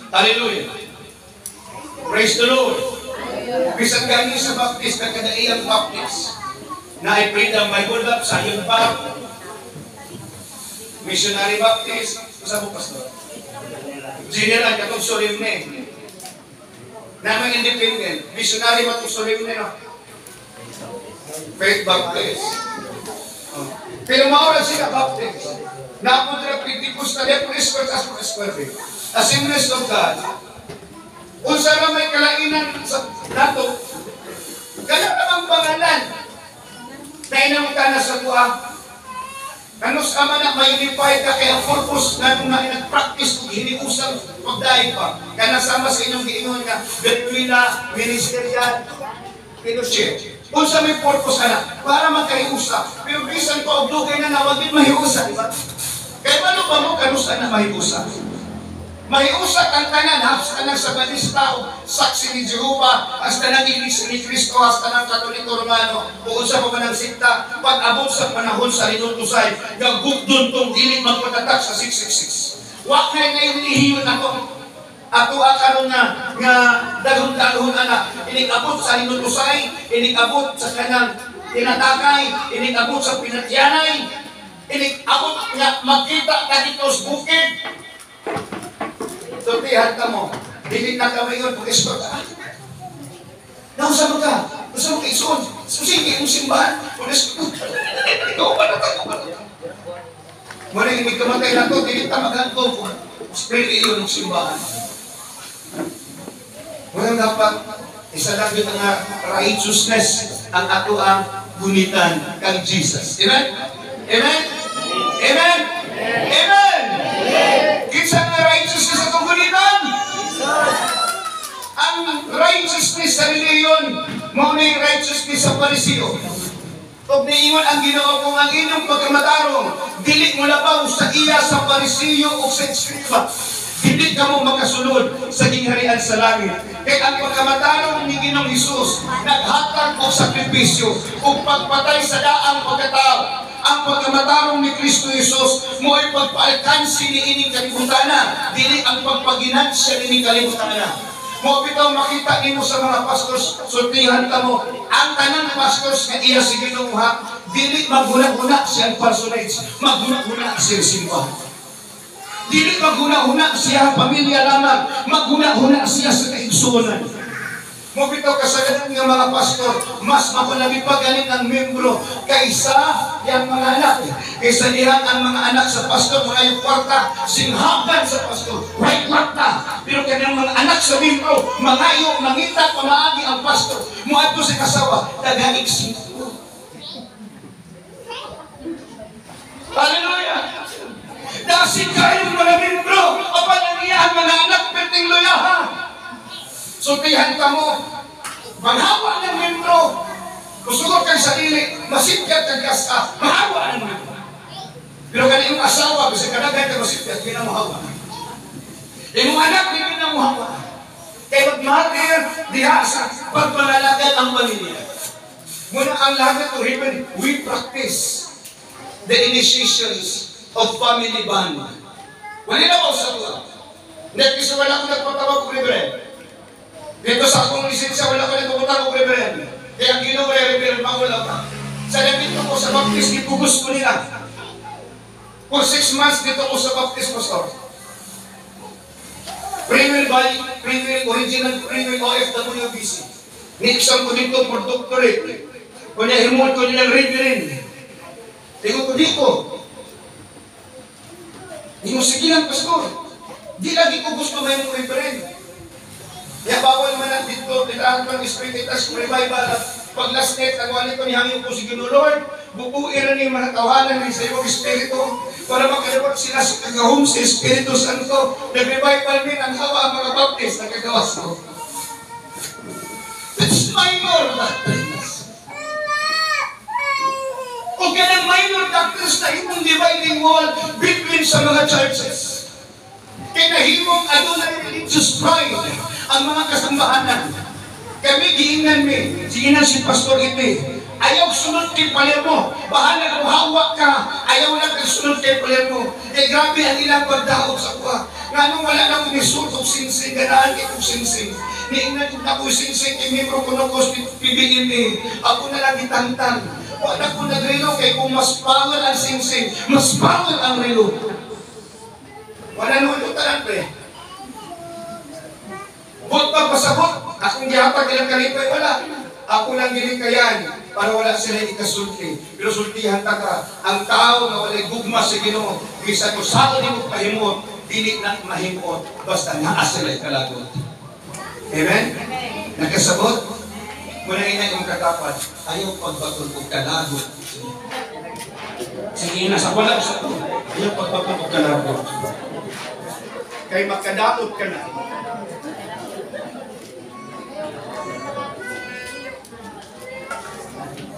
Hallelujah. Praise the Lord. Bisag gani sa baptist, nagkadaiyang baptist, na ay freedom Bible Lab, Zion Baptist, Missionary Baptist, usa mo pastor? General, katong solemne. Namang independent, missionary matong solemne, no? Faith Baptist. Pero maura sila Baptist. Napunta Pentecostal na Presbyterian as Presbyterian. Assemblies of God. Unsa na may kalainan sa nato. Kaya namang pangalan. Nainang ka na sa tuwa. Kanus ka man na ma-unify ka kaya purpose na nung nag-practice kung hiniusang pagdaig pa. Kaya nasama sa inyong giingon nga Betwila, Ministerial, Fellowship. Kung sa may purpose ka na, para magkahiusa. Pero bisan pa, dugay na nawag din mahiusa, di ba? Kaya paano ba mo kanus ka na mahiusa? Mahiusa ang tanan, hapsa ka sa balis tao, saksi ni Jehovah, hasta nang ilis ni Kristo, hasta ng Katoliko Romano, kung sa pamanang sikta, pag-abot sa panahon sa rinutusay, gagugdon tong dili magpatatak sa 666. Wak na ngayon lihiyon ako. Ato karon nga daghon-daghon ana, inig-abot sa linutusay, inig-abot sa kanang tinatakay, inig-abot sa pinatyanay, inig-abot nga magkita ka dito sa bukid. Sultihan ka mo, dili na ka mayon pag-escort ka. Nausa mo ka, usa mo ka isuon, sige yung simbahan, pag-escort ka. Ikaw pa na tayo pa. Muna yung kamatay na to, dili tamagan ko kung spray iyon ng simbahan. Muna dapat, isa lang yun ang righteousness ang ato ang gunitan kang Jesus. Amen? Amen? Amen? Amen? Kinsa nga righteousness atong gunitan? Ang righteousness sa reliyon, mao na yung righteousness sa Pariseo. Kung niingon ang Ginoo kung ang inyong pagkamatarong, dili mo labaw sa iya sa Pariseo o sa Escriba. Hindi ka mo makasunod sa gingharian sa langit. Kaya ang pagkamatarong ni Ginoong Hesus, naghatag o sakripisyo o pagpatay sa daang pagkatao. Ang pagkamatarong ni Kristo Hesus mo ay pagpaalkansi ni ining kalibutana, dili ang pagpaginansya ni ining kalibutana. Mo bitaw makita nimo sa mga pastors, sultihan ka mo, ang tanang pastors nga iya si Ginoo ha, dili maghuna-huna siya personage, maghuna-huna siya simbahan. Dili maghuna-huna siya pamilya lamang, maghuna-huna siya sa kaigsuonan. Mo bitaw kasagaran nga mga pastor, mas makunami pa galing ang membro kaysa yang mga anak. Kaysa dihan ang mga anak sa pastor, mga yung kwarta, singhagan sa pastor, may kwarta. Pero kanyang mga anak sa membro, mangayo, mangita, pamaagi ang pastor. Muadto sa kasawa, dagaig singko. Hallelujah! Dasin kayo mga membro, apan ang iyang mga anak, perting loyaha. Sultihan ka mo, maghawa ng membro, kusugod kang sarili, masipkat kang kasa, mahawa ng membro. Pero kaniyong asawa, kasi kadagay ka masipkat, hindi na mahawa. Yung anak, hindi na mahawa. Kaya magmatir, diha sa pagpanalagad ang pamilya. Muna ang lahat to heaven, we practice the initiations of family bond. Wala na ba sa tuwa? Hindi, kasi wala ko nagpatawag ko libre. Dito sa akong lisensya, wala ko nagpaputang ko reverend. Kaya ang Ginoo reverend, mawala ka. Sa dito ko sa baptist, ipugos ko nila. For 6 months, dito ko sa baptist, pastor. Premier body, premier original, premier OFWBC. Ni-exam ko dito for doctorate. Kung himod ko nilang reverend. Tingin ko dito. Hindi mo sigilan, pastor. Di lagi ko gusto may mong reverend. Kaya bawal man ang dito, titahan ko ng spiritas, revival, pag last night, nagwali ko nihangin ko si Ginoo Lord, bubuin na niyo mga tawanan ni sa iyong espiritu, para makalabot sila sa kagahom sa Espiritu Santo, nag-revival din ang hawa ang mga baptist na kagawas ko. That's minor doctrines. O ganang minor doctrines na imong dividing wall between sa mga churches. Kaya nahimong adunay religious pride ang mga kasambahanan. Kami giingnan mi, giingnan si Pastor Ite. Ayaw sunod kay Palermo. Bahala kung hawa ka, ayaw lang kang sunod kay Palermo. Eh grabe ang ilang pagdahog sa kuha. Nga nung wala na kong isultog sinsing, ganaan kitong sinsing. Niingnan kong ako sinsing, kay membro ko ng PBMA. Ako na lang itantang. Wala ko nagrelo kay kung mas power ang sinsing, mas power ang relo. Wala nung utalan pre. Bot pa pasabot, akong gihapag ilang kalipay, wala. Ako lang ginikayan para wala sila ikasulti. Pero sultihan ta ka, ang tao na wala'y gugma sa Ginoo, bisa ko sa ni mo pahimot, dili na mahimot, basta naa sila ikalagot. Amen? Nagkasabot? Muna ina yung katapat, ayaw pagbatol ko kalagot. Sige na, sa wala sa ito, ayaw pagbatol ko kalagot. Kaya makadaot ka na.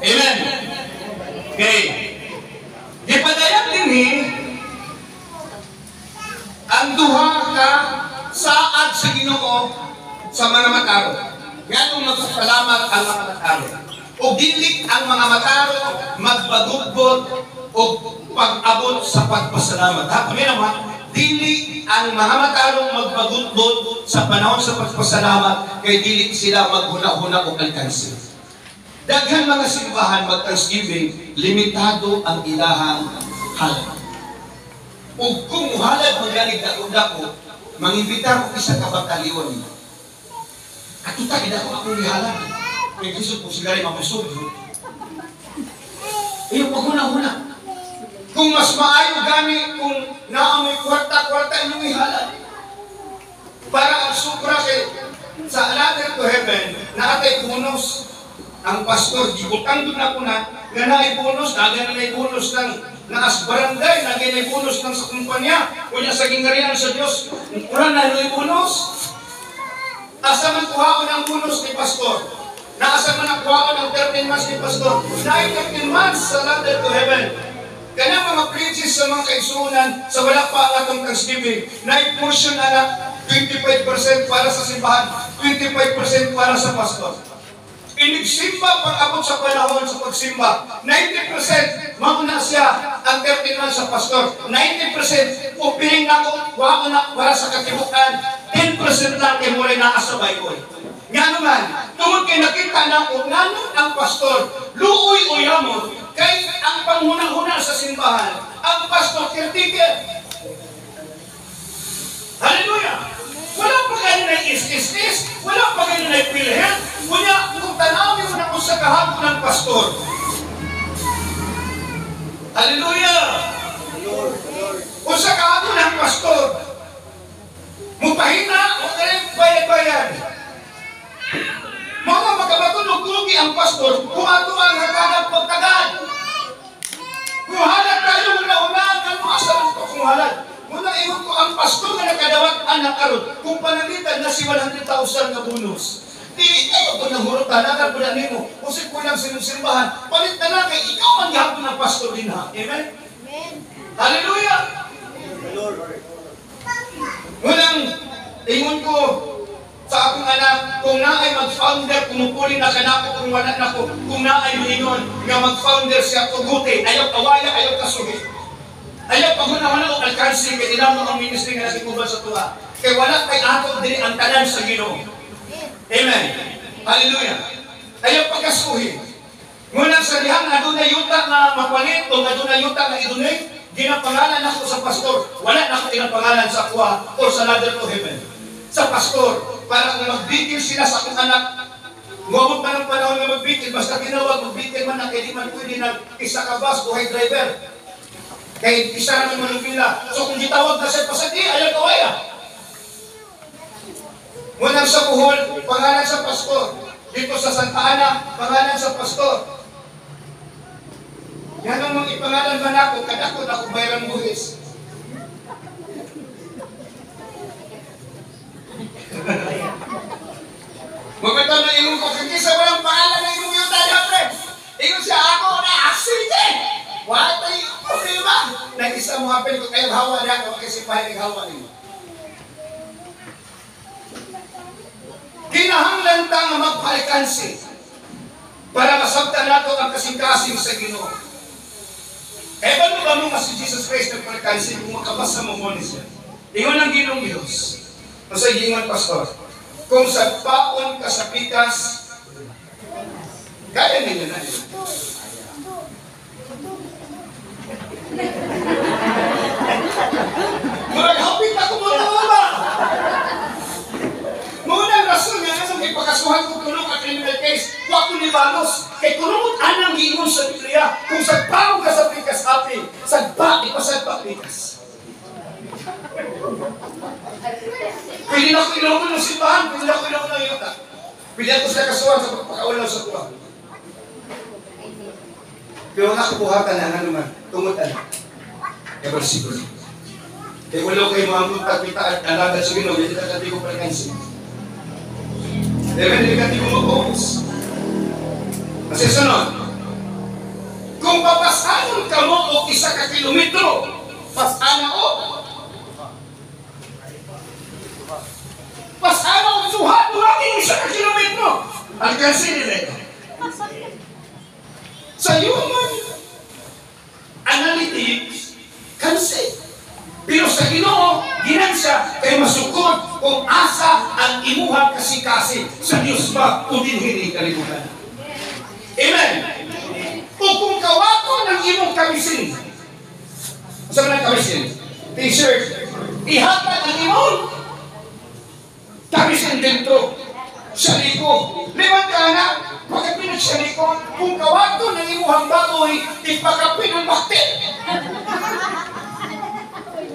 Amen. Okay. Gipadayag din ang duha ka saad sa Ginoo sa mga mataro. Nganong magpasalamat ang mga mataro. O dili ang mga mataro magpagugbot o pag-abot sa pagpasalamat. Ha? Kami naman, dili ang mga matarong magpagudlod sa panahon sa pagpasalamat kay dili sila maghuna-huna o alkansi. Daghan mga simbahan mag-Thanksgiving, limitado ang ilahang halal. Ug kung halal magalig na ko, mangimbita ko isa ka batalyon. Katuta kita ko akong ihalal. Kaya gusto ko sila rin mapasubro. Iyo maghuna-huna. Kung mas maayo gani kung naamoy kwarta-kwarta inyong ihalal. Para ang supra kay sa ladder to heaven, naatay bonus. Ang pastor, gibutang doon ako na naay bonus, naay bonus ng naas barangay, naay bonus ng sa kumpanya, kunya sa gingarihan sa Diyos, wala na bonus. Asa man kuhaan ang bonus ni pastor? Naasa man ang kuhaan ng 13 months ni pastor? Naay 13 months sa ladder to heaven. Kaya mga preaches sa mga kaigsunan sa wala pa ang atong Thanksgiving, naay portion na 25% para sa simbahan, 25% para sa pastor. Inigsimba pag-abot sa panahon sa pagsimba, 90% mauna siya ang 13 months sa pastor. 90% upiling na ko, wako na para sa katibukan, 10% lang kay muli naasabay ko. Nga naman, tungkol kay nakita na ko, nanon ang pastor, luoy o yamon, kay ang panghuna-huna sa simbahan, ang pastor caretaker. Hallelujah! Wala pa kayo na is-is-is, wala pa kayo na pilhen, kunya kung tanawin mo na kung sa kahapon ng pastor. Hallelujah! Kung sa kahapon ng pastor, mupahina o kayo bayad-bayad. Mga magkabatulog-tulogi ang pastor, kung ato ang hagagap pagtagad. Kung halag tayo, una-unaan ang mga asalan ko kung halag. Muna ingon ko ang pastor na nakadawat anak karon kung panalitan na si 100,000 na bonus. Di kayo ko nang hurot talaga po na nimo. Kung si kulang sinusimbahan, palit na lang kay ikaw ang gihapon ng pastor din ha. Amen? Amen. Hallelujah! Munang ingon ko sa akong anak, kung naay mag-founder, kumupuli na kanako kung wala na ko, kung naay mingon nga mag-founder siya tuguti, ayaw kawaya, ayaw kasuhi. Ayaw pag-una-una o alkansi kay tinamo ang ministry nga nasikuban sa tuwa. Kay wala kay ato din ang tanan sa Ginoo. Amen. Hallelujah. Ayaw pagkasuhi. Ngunang sa dihang adunay yuta nga mapalit o adunay yuta nga idunay, ginapangalan ako sa pastor. Wala na ako ginapangalan sa kuha o sa ladder to heaven. Sa pastor, para kung magbitin sila sa akong anak, ngumot pa ng panahon nga magbitin, basta tinawag, magbitin man na kaya di man pwede ng isa ka bus, buhay driver. Kaya isa naman manubila. So kung gitawag na siya pasati, ayaw kawaya. Munang sa Bohol, pangalan sa pastor. Dito sa Santa Ana, pangalan sa pastor. Yan ang mga ipangalan man ako, kadakot ako bayaran buhis. Magkataw na inong ko, kagisa walang pangalan na inong yung tadya, pre. Ingon siya ako na aksite. Wala tayo problema. Nag-isa mo hapin ko kayo hawa na ako kasi pahay hawa niyo. Kinahanglan ta nga magpalikansi para masabtan nato ang kasing-kasing sa Ginoo. Kaya ba mo nga si Jesus Christ nagpalikansi kung makabasa mo mo niya? Ingon ang Ginoong Diyos. Masa ingon pastor, kung sa paon ka sa pikas, kaya ninyo na yun. Murag hapit ako mo ba? Muna ang rason nga nga may pagkasuhan ko tulong ang criminal case, wako ni Balos. Kay kulungot anang giingon sa Biblia, kung sagpaong ka sa pikas api, sagpa, ipasagpa pikas. Pwede na ko ilawin ng simbahan, pwede na ko ilawin ng yuta. Pwede ako sa kasuhan sa pagpakaulaw sa tuwa. Pero nakabuhatan na naman, tumutan. Kaya bersikulo. Kaya wala kayo mga pagpita at alaga sa Ginoo, hindi ka katigo palikansi. Dahil hindi ka katigo mag-focus. Kasi sunod, kung papasanon ka mo o 1 kilometro, pasana o. Pasana o suhat mo lagi 1 kilometro. Alkansi nila. Sa human analytics, kansi. Pero sa Ginoo, kay masukod kung asa ang imuhang kasi-kasi sa Diyos ba o dinhini kalibutan. Amen. O kung kawato ng imong kamisin, saan ng kamisin? T-shirt. Ihatag ang imong kamisin dentro sa liko. Liman ka na, pagkapinag sa liko, kung kawato ng imuhang baboy, ipakapin ang bakit.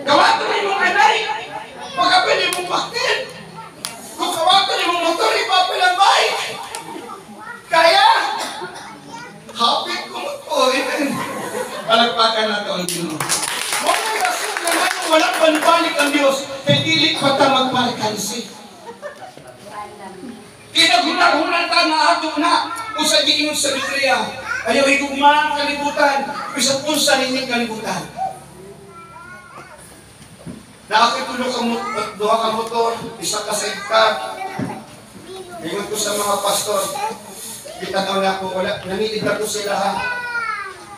Kawato ng imong anay, pagkapin ang imong bakit. Kung kawato ng imong motor, ipapil ang bike. Kaya, hapit ko po. Palagpakan na ito ang Diyos. Mga rason na nga walang panbalik ang Diyos, kaya dili pa ta magmalikansi. Kinagunahunan ta na ato na kung sa giingon sa Biblia, ayaw higugma ang kalibutan, isang punsa ninyong kalibutan. Nakakitulo ka duha ka motor, isa ka sidecar. Ingon ko sa mga pastor, kita daw na ako, wala, nangilig na ko sila ha.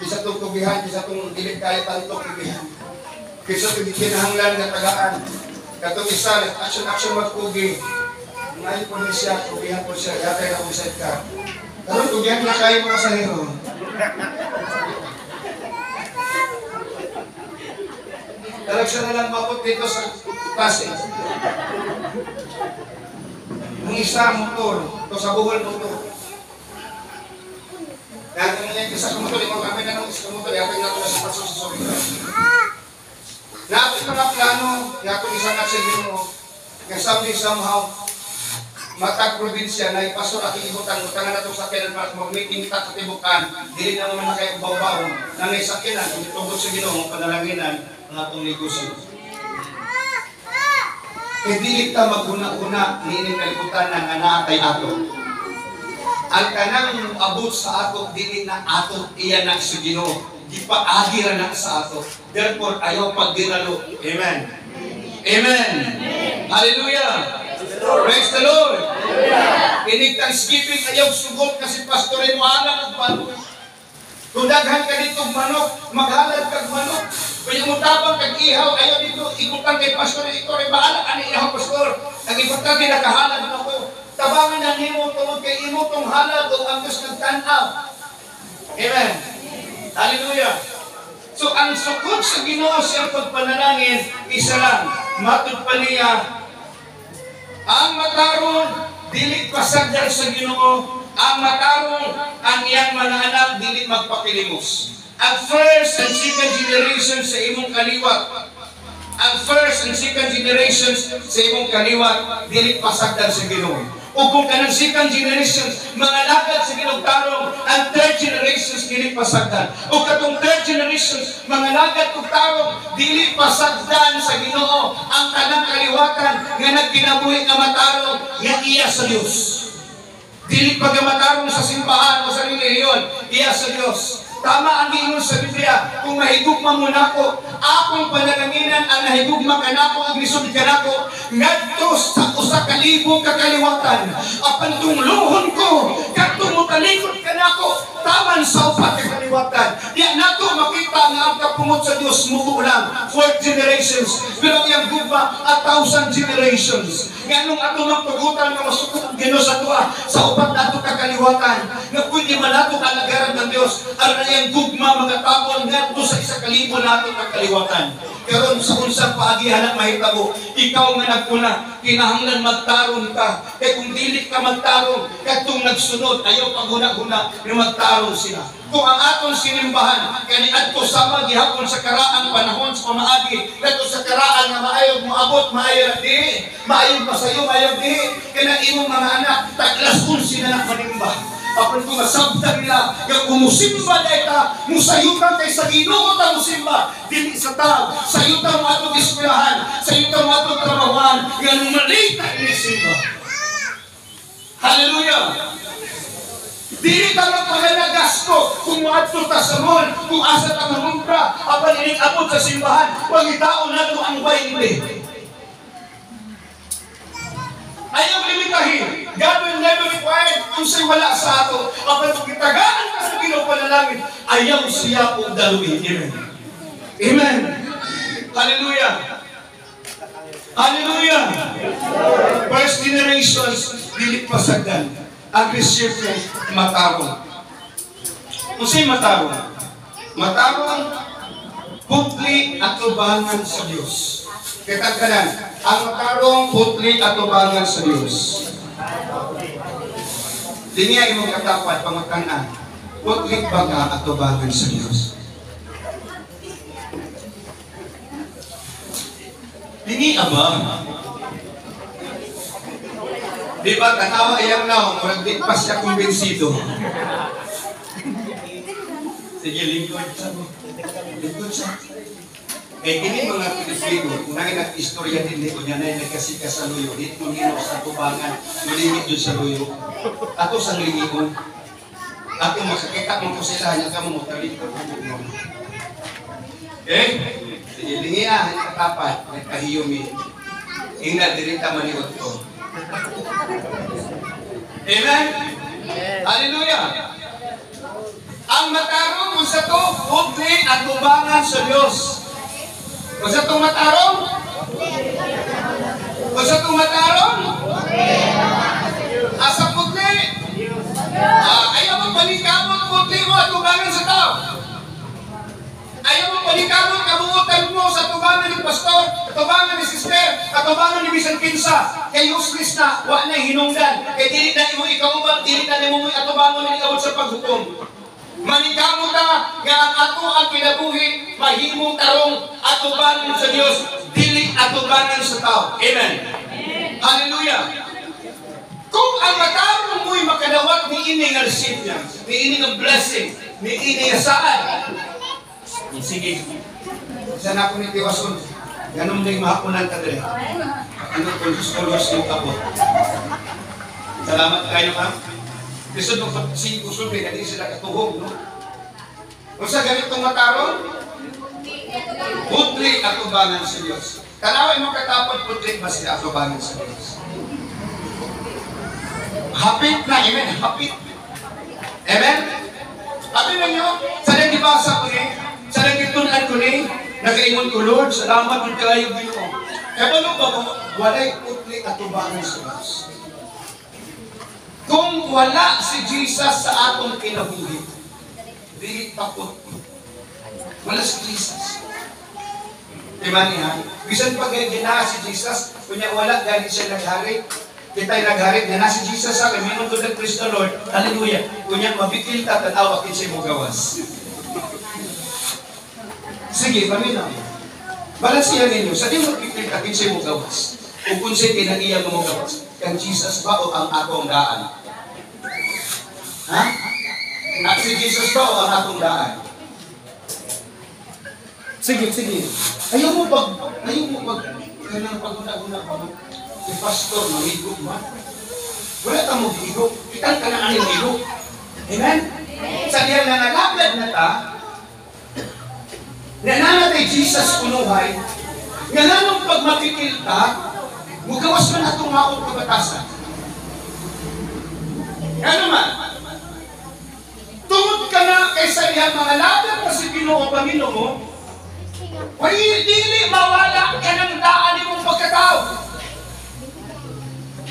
Kisa itong tubihan, kisa itong dilig kaya itong tubihan. Kisa itong kinahanglan na tagaan. Katong isa, action magpugi. Ngayon po niya siya, tubihan po siya, yatay na usad ka. Karoon, tubihan na kayo mga sahero. Talag siya na lang mapot dito sa klase. Ang isa motor, ito sa buhol motor. Dahil kung yan, isa kumutuloy, kami na ng isa kumutuloy, yatay na ito na sa paso sa sorry. Naapit ko na plano, yatong isang kasigin mo, kaya somehow, matag probinsya na ipastor at ibutan, utangan na itong sakyanan para mag-meeting kita sa tibukan, dili na naman na kayo baw-baw, na may sakyanan, itugod sa Ginoo, panalanginan, ang atong negosyo. E dili ta maguna-una, niining kalibutan ng anaatay ato. Ang kanang abot sa ato, dili na ato, iyan na sa Ginoo, di pa agira na sa ato. Therefore, ayaw pagdiralo. Amen. Amen. Hallelujah. Praise the Lord. Inig Thanksgiving ayaw sugot kasi pastorin mo halal ang manok. Kung daghan ka dito manok, maghalad kag manok. Kaya mo tabang kag ihaw, ayaw dito ikutan kay pastor, ito rin bahala ani ihaw pastor. Nag-importante nakahalad ako. Tabangan ang himo tungod kay imo tong halad o ang Diyos nagtanaw. Amen. Hallelujah. So ang sukod sa Ginoo siyang pagpanalangin, isa lang, matud pa niya, ang matarong dili pasagdan sa Ginoo, ang matarong ang iyang mga anak dili magpakilimos. Ang first and second generation sa imong kaliwat, ang first and second generations sa imong kaliwat dili pasagdan sa Ginoo. O kung kanang second generation, mga lagad sa ginugtarong, ang third generations dili pasagdan. O katong third generations, mga lagad kong tarong, dili pasagdan sa Ginoo ang kanang kaliwatan nga nagkinabuhi nga matarong nga iya sa Dios. Dili pagamatarong sa simbahan o sa relihiyon, iya sa Dios. Tama ang giingon sa Biblia, kung mahigugma mo nako, akong panalanginan ang nahigugma ka nako, ang lisod ka nako, ngadto sa usa ka libo kakaliwatan, apan tungluhon ko, kadto mo talikod ka nako, taman sa upat ka kaliwatan. Di nato makita nga ang kapungod sa Dios mubo lang, 4 generations, pero ang gugma 1,000 generations. Ganong ato magtugutan nga masukot ang Ginoo sa tuwa, sa upat nato kakaliwatan, nga pwede man nato kalagaran ng Dios, aron ang gugma mga tapon ngadto sa 1,000 nato kakaliwatan. Karon sa unsang paagihan ang mahitabo, ikaw nga nagkuna, kinahanglan magtarong ka. Kaya kung dili ka magtarong, katong nagsunod, ayaw paghuna-huna, yung magtarong sila. Kung ang atong sinimbahan, kani adto sama gihapon sa karaang panahon sa pamaagi, kadto sa karaan nga maayog mo abot, maayog di, maayog masayo, maayog di, kana imong mga anak, taglas sila na manimba. Apun ko masabta nila, yung umusimba na ita, musayutan kay sa Ginoo ta musimba, dili sa tao, sayutan mo atong eskwelahan, sayutan mo atong trabahoan, yung malita ni simba. Hallelujah! Dili ka magpahalagas ko kung maadto ta sa mall, kung asa ta mamunta, apan inig-abot sa simbahan, pangitaon nato ang bayle. Ayaw limitahin. God will never require kung siya'y wala sa ato. Apan kung kitagaan ka sa Ginoo panalangin, ayaw siya kong daluin. Amen. Amen. Hallelujah. Hallelujah! First generations, dili pasagdan. Aggressive matarong. Kung sa'y matarong? Matarong, putli at tubangan sa Diyos. Kitagkanan, ang matarong, putli at tubangan sa Diyos. Di niya imong katapat, pangutanan. Putli baga at tubangan sa Diyos. Dini aba? Di ba tanawa iyang naong, murag di pa siya kumbensido. Sige, lingkod siya mo. Lingkod siya. Eh, hindi mga Pilipino, kung nag-istorya din dito niya na nagkasika sa luyo, dito nino sa tubangan, nulingit doon sa luyo. Ato sa lingigon. Ato masakita mo ko sila, niya ka mo, talito mo. Eh? Sige, lingiya, nagkatapat, nagkahiyumi. Ingna, dirita manigot to. Amen? Hallelujah! Ang matarong kung sa to, putli at tubangan sa Diyos. Kung sa to matarong? Kung sa to matarong? Asa putli? Ayaw mo panikamot, putli mo at tubangan sa tao. Ayaw mo panikamot, kabuutan mo sa tubangan ni pastor, tubangan ni sister, at tubangan ni bisan kinsa. Kay useless na, wala na hinungdan. Kay dili na mo ikaubang, dili na mo at tubangan ni ikaw sa paghukom. Manikamot na nga ang ato ang kinabuhi, mahimong tarong atubanan sa Diyos, dili atubanan sa tao. Amen. Hallelujah. Kung ang matarong mo'y makadawat ni ini nga recipient, ni ini nga blessing, ni ini nga saan. Sige. Sana ako ni Tiwason. Ganun din mahapunan ka din. Ano kulos yung kapot. Salamat kayo, ma'am. Gusto nung usul kaya hindi sila katuhog, no? Kung sa ganitong matarong, putli at tubangan sa Diyos. Tanaway mo katapon, putli ba sila at tubangan sa Diyos? Hapit na, amen? Hapit. Amen? Hapit na nyo, sa nagibasa ko ni, sa nagitunan ko ni, nag-ingon ko, Lord, salamat ng kayo Ginoo. Kaya ano ba mo, walay putli at tubangan sa Diyos. Kung wala si Jesus sa atong kinabuhi, dili takot. Wala si Jesus. Diba niya? Bisan pag gina si Jesus, kunya wala, dahil siya naghari. Kita'y naghari, gina si Jesus sa akin, minong tulad Kristo Lord, hallelujah. Kunya mabikil ka, tanawa, kinsay mo gawas. Sige, paminaw. Balansiyan ninyo, sa di mo mabikil ka, kinsay mo gawas. Kung kunsay kinaniya mo gawas, kang Jesus ba o ang akong daan? Ha? At si Jesus ba o ang atong daan? Sige, sige. Ayaw mo kanang paguna-una pa mo. Si pastor, mamigog man. Wala ka mo higog. Kitang ka na anong higog. Amen? Sa diyan na nalagad na ta, nananatay Jesus kunuhay, nga nanong pag mapikil ta, mugawas man atong maong kabatasan. Ano man? Tungod ka na kaysa iyang mga laban na si Ginoo Panginoon mo, dili mawala ka ng daan ni mong pagkatao.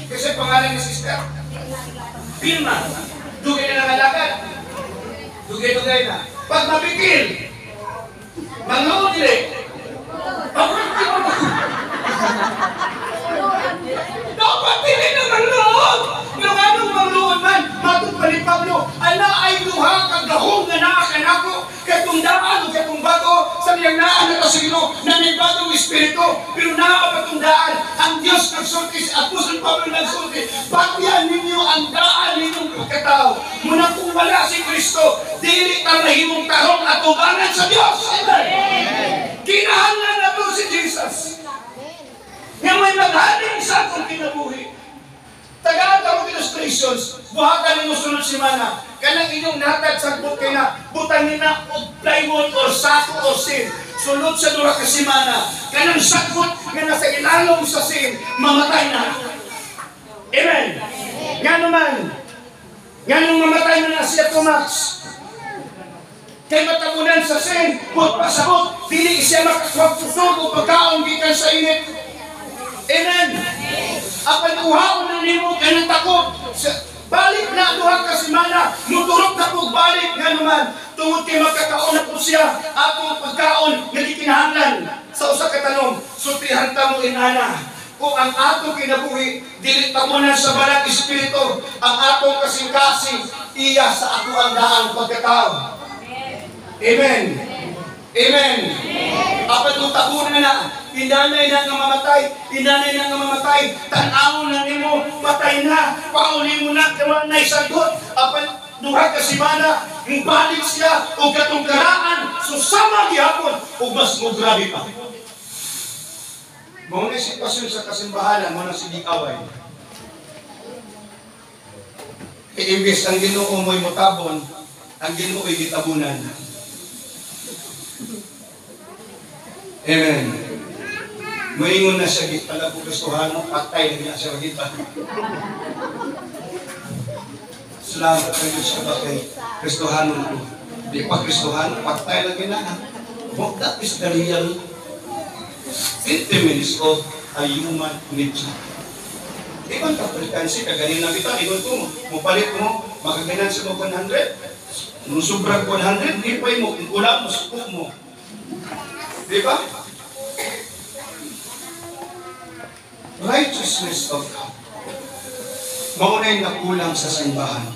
Kasi pangalan ni sister, Pilma, dugay na nangalagad. Dugay na. Pag mabigil, mangluod dili. Dapat dili na mangluod. Nung anong mangluod man, matod pa ni Pablo, ala ay duha kagahong na naakanako, katong daan o katong bago, sa niyang naan na kasino, na may bagong espiritu, pero naapatong daan, ang Diyos nagsulti, si Apostol Pablo nagsulti, bagyan ninyo ang daan ninyong pagkatao. Muna kung wala si Kristo, dili ka nahimong tarong at tubangan sa Diyos. Amen. Kinahanglan na to si Jesus. Nga may maghaling sa akong kinabuhi. Taga-atawag illustrations, buhakan ninyo sunod simana. Kanang inyong natag sagbot kay na, butang nina o plywood o sako o sin. Sunod sa dura ka simana. Kanang sagbot nga nasa ilalong sa sin, mamatay na. Amen. Nga naman, nga nung mamatay na siya Tomax. Kay matabunan sa sin, but pasabot, dili siya makakwagsusog o pagkaong gikan sa init. Amen. Apan uhaon na nimo kanang takot. Balik na duha ka semana, muturok na po balik nga naman. Tungod kay magkakaon na po siya, atong pagkaon nga gikinahanglan sa usa ka tanom. Sultihan ta mo inana. Kung ang atong kinabuhi, dili ta mo na sa balang espiritu, ang atong kasing-kasing, iya sa ato ang daang pagkatao. Amen. Amen. Apan kung tabunan na, inanay na nga mamatay, tanawon na nimo, patay na, pauli mo na, kawan na isagot, apan duha ka semana, balik siya, o katong karaan, susama gihapon, o mas mo grabe pa. Muna yung sitwasyon sa kasimbahan, muna sige away. Iimbis ang Ginoo mo'y mutabon, ang Ginoo'y gitabunan. Amen. Moingon na siya pala po Kristohan, patay na niya siya kita. Salamat kayo sa bakay Kristohan mo. Di pa Kristohan, patay lagi na. That is the real 20 minutes of a human nature. Ibang kaprikansi, kaganin na kita, ibang ko mo. Mupalit mo, makaganan sa 100. Nung sobrang 100, di pa mo, kung kulang mo, sukok mo. Di ba? Righteousness of God. Maunay na kulang sa simbahan.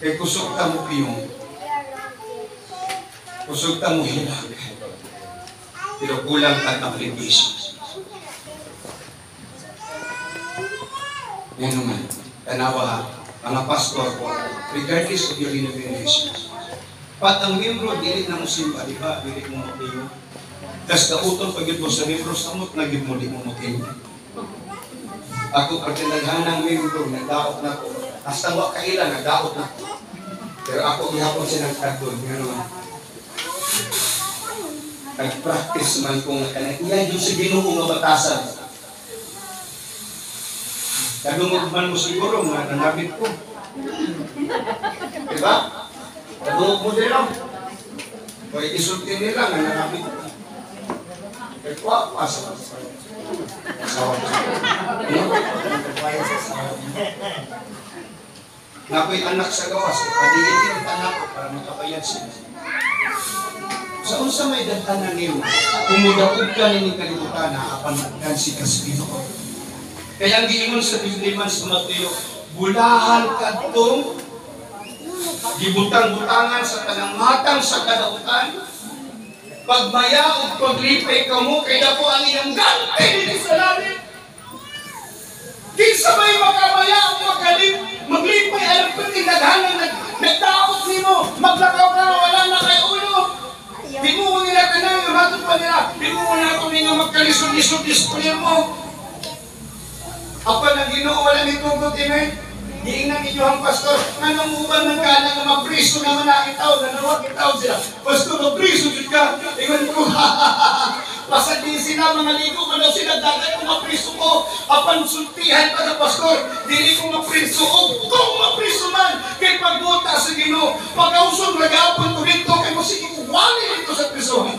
Kaya kusog ta mo piyong. Kusog ta mo hilag. Pero kulang ka application. Yan naman. Tanawa ha. Mga pastor po, regardless of your denomination. Pat ang membro, dili na mo simba, di ba? Dili mo makiyo. Tapos kauton pag mo sa membro, samot na mo di mo makiyo. Ako pag naghanang membro, nagdaot na ko. Hasta wak kailan, nagdaot na ko. Pero ako ihapon siya ng karton. Yan naman. Nag-practice man kung iyan yung sa Ginoo nga batasan. Kadungog man mo siguro nga nanabit ko. Diba? Kadungog mo din lang. O isulti nila nga nanabit ko. Kaya kwa, pasok. Sawa. Nga ko'y anak sa gawas. Padigin ang anak ko para makabayad siya. Sa unsa may daghanan niyo, kumudaog ka ni kalibutan na apan magdansi ka sa Ginoo. Kaya ang giingon sa Biblia sa Mateo, bulahan kadtong gibutang-butangan sa tanang matang sa kadautan. Pagmaya o paglipay ka mo, kaya po ang iyong gante dito sa langit. Kinsa may makamaya o maglipay, alam ko tinaghanan, nagtaot nimo, maglakaw ka, wala na kay ulo. Di mo nila kanang matod pa nila. Di mo na ito ninyo magkalisod-lisod-lisod mo. Apa na Ginoo wala nitugot ina. Giingnan ninyo ang pastor. Anong uban ng kana nga mapriso naman na itaw. Nanawag itaw sila. Pastor, mapriso dito ka. Iwan ko, pasad din sila mga ligo. Ano sila dagay kung mapriso ko. Apan sultihan pa na pastor. Dili ko mapriso. O kung mapriso man. Kaya pagbuta sa Ginoo. Pag-ausong nag-aapon ko dito. Kaya masiging wali dito sa prisuhan.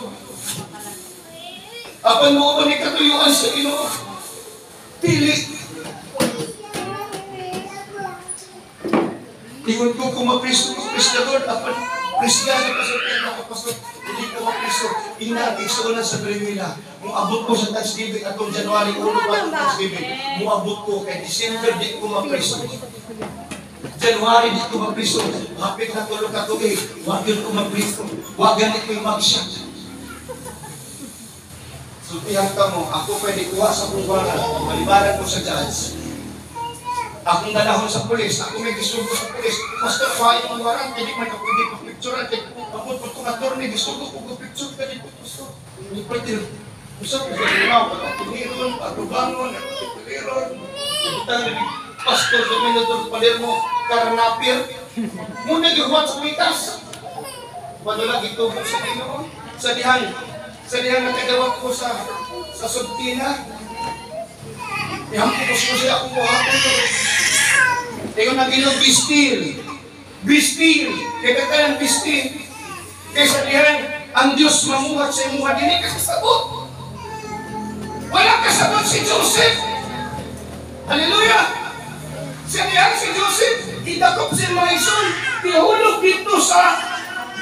Apan mo ba ni katuyuan sa Ginoo? Dili. Ingon ko kung mapriso ko, praise the Lord, apan Kristiano ka sa pera ko, pastor, hindi ko mapriso. Inagig sa una sa Brewila, muabot ko sa Thanksgiving atong January 1 pa itong Thanksgiving, muabot ko kay December, di ko mapriso. January, di ko mapriso. Hapit na tulog ka tuloy, wag yun ko mapriso. Wag ganit ko yung mag-shot. So, tiyang ka mo, ako pwede kuha sa pungwaran, malibaran ko sa judge. Akong dalahon sa pulis, ako may gisugo sa pulis. Pastor, kuha yung warang, hindi man ako pwede pa-picturean. Pagpupot ko na torne, gisugo ko picture ka dito. Pastor, hindi pwede. Usap ko sa limaw, pag-tuliron, pag-tubangon, pag-tuliron. Pastor, Dominador Palermo, Karanapir. Muna gihuwat sa mitas. Wala lang itubo sa Ginoo. Sa dihan na tagawag ko sa Subtina. Ihampos ko siya kung buhaton ko. Ikaw na Ginoo, be still. Be still. Kaya kaya be still. Kaya sa dihan, ang Diyos mamuhat sa imuha, dili ka sasabot. Wala kasabot si Joseph. Hallelujah! Siya niya si Joseph, idakop si mga ison, ihulog dito sa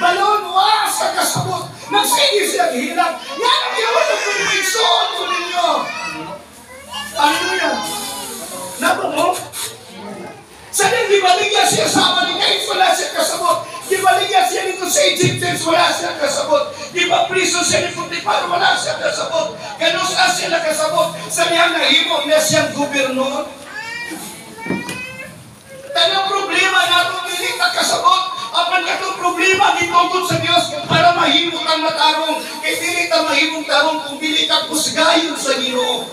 balon, wa sa kasabot. Nagsige siya gihilak. Yan ang ihulog ko yung ison ko ninyo. Hallelujah! Nabo mo? Sana gibaligya siya sa Amalekite, wala siya kasabot. Gibaligya siya dito sa Egyptians, wala siya kasabot. Gibapriso siya ni Potiphar, wala siya kasabot. Kanusa siya nakasabot. Sa niya nahimo na siyang gobernador. Tanong problema nato dili ka kasabot. Apan katong problema gitugod sa Dios para mahimo kang matarong. Kay dili ka mahimong tarong kung dili ka kusgayon sa Ginoo.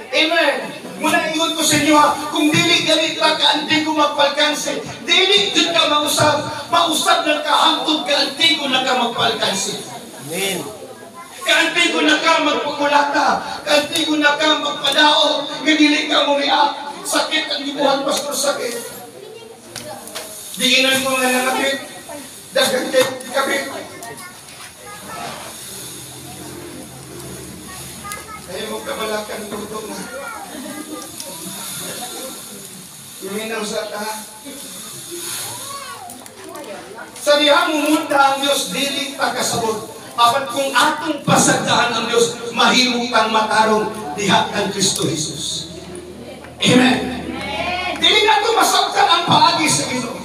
Amen. Muna ingon ko sa inyo ha, kung dili ganit ka kaantigo magpalkansi, dili jud ka mausab ng kahantod kaantigo na ka magpalkansi. Amen. Kaantigo na ka magpagulata, kaantigo na ka magpadao, nga dili ka mumiak. Sakit ang gibuhan, pastor, sakit. Diinan mo nga nangapit, dagang kapit. Kaya mo kabalakan tutong na. Luminaw sa taha. Sa diha mumunta ang Diyos, dili takasabot. Apat kung atong pasagdahan ang Diyos, mahimong kang matarong diha kang Kristo Jesus. Amen. Dili na ito masabtan ang paagi sa Ginoo.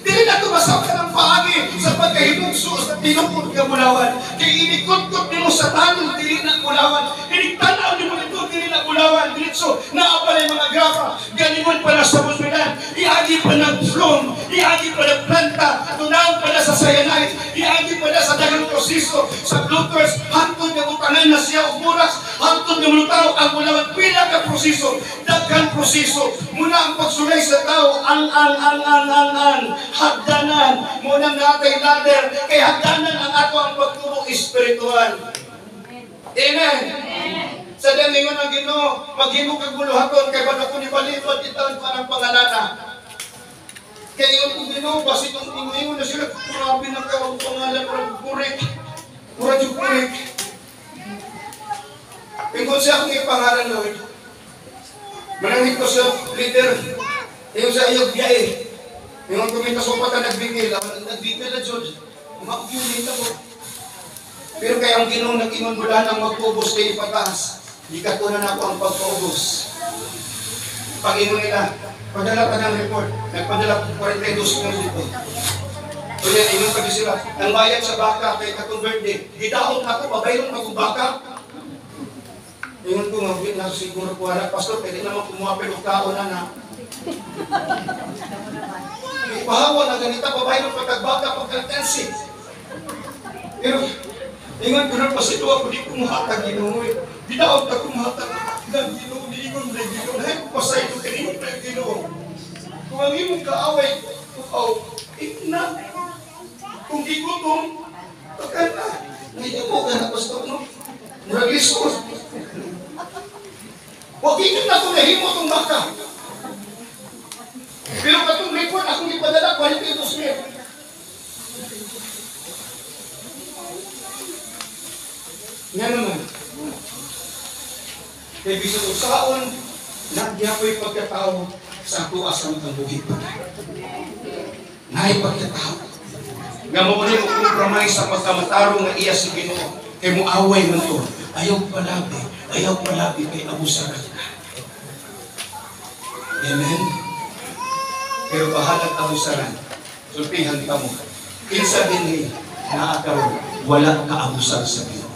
Dili na ito masabtan ang paagi sa pagkahimugso sa tinukod ka mulawan. Kaya inikot-kot mo sa tanong, dili na mulawan. Iniktanaw mo ito, dili na mulawan. Diretso, naapalay mga grapa. Ganingon pa na sa hospital. Iagi pa ng flom. Iagi pa ng planta. Tunaw pa na sa cyanide. Iagi pa na sa dagang proseso. Sa blooders, hantod na utangan na siya umuras. Hantod na mulutaw ang mulawan. Pila ka proseso. Dagang proseso. Muna ang pagsulay sa tao. Ang hagdanan. Muna natay ladder. Kay hagdanan ang ato ang pagtubok espiritual. Amen. Sa damingon ang Ginoo, maghimo kag buluhaton kay bala ko ni balibot itaon parang pangalana. Kay ingon ko Ginoo, basi tong ingon na sila grabe na ka ang pangalan para kurik. Mura jud kurik. Ingon siya akong ipangalan Lord. Manangit ko sa leader. Ingon sa ayog biyahe. Ingon ko may kasupat na nagbigil na jud. Umakyunin ako. Pero kaya ang Ginoo nag-ingon mula nang magpubos kayo pataas. Di katunan ako ang pagpubos. Pag-ingon nila, padala ka ng report. Nagpadala 42 mo dito. Kaya ingon pa sila, ang bayad sa baka kay katong birthday. Gidaot ako, pabayron ako baka. Ingon ko, mabit na siguro ko anak, pastor, pwede naman kumuha pero tao na. Ipahawa na ganita, pabayron pagkagbaka, pagkaltensi. Pero, ingon ko na pasito ako, di kumuhatag Ginoo. Di daot na kumuhatag ng Ginoo, di ingon na Ginoo. Dahil ko pasay ito kaningon na Ginoo. Kung ang imong kaaway, na. Kung di gutom, baka na. Ngayon mo ka na pastor, no? Muragis ko. Huwag ikot na ito nahimo itong baka. Pero katong report, akong ipadala, 42 mil. Nga naman. Kaya bisa ito saon, nagyapoy pagkatao sa tuas ng buhit. Naay pagkatao. Nga mo rin mo compromise sa pagkamatarong na iya si Ginoo. Kaya mo away man ito. Ayaw palabi kay abusaran ka. Amen? Pero bahalag abusaran, sulpihan ka mo. Kinsa din na akaroon, wala ka abusar sa Ginoo.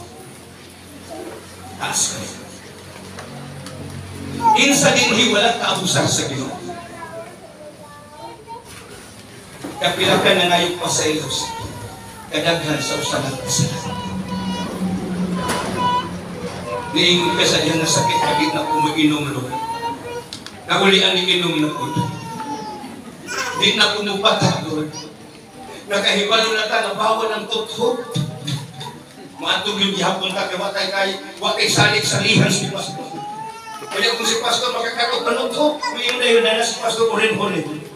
Taas ka. Insa din wala ka abusar sa Ginoo. Kapilakan na ngayong pa sa ilos, kadaghan sa usalang kasalanan. Niingon ka sa iyang nasakit, kabit na kumaginom Lord. Nakulian ni inom na po. Di na kumupata Lord. Nakahibalo na ta, nabawa ng tuthod. Maatog yung gihapon ka, watay salik sa lihan si Pastor. Kaya kung si Pastor makakaroon ka tuthod, yung na yun na si Pastor urin-urin.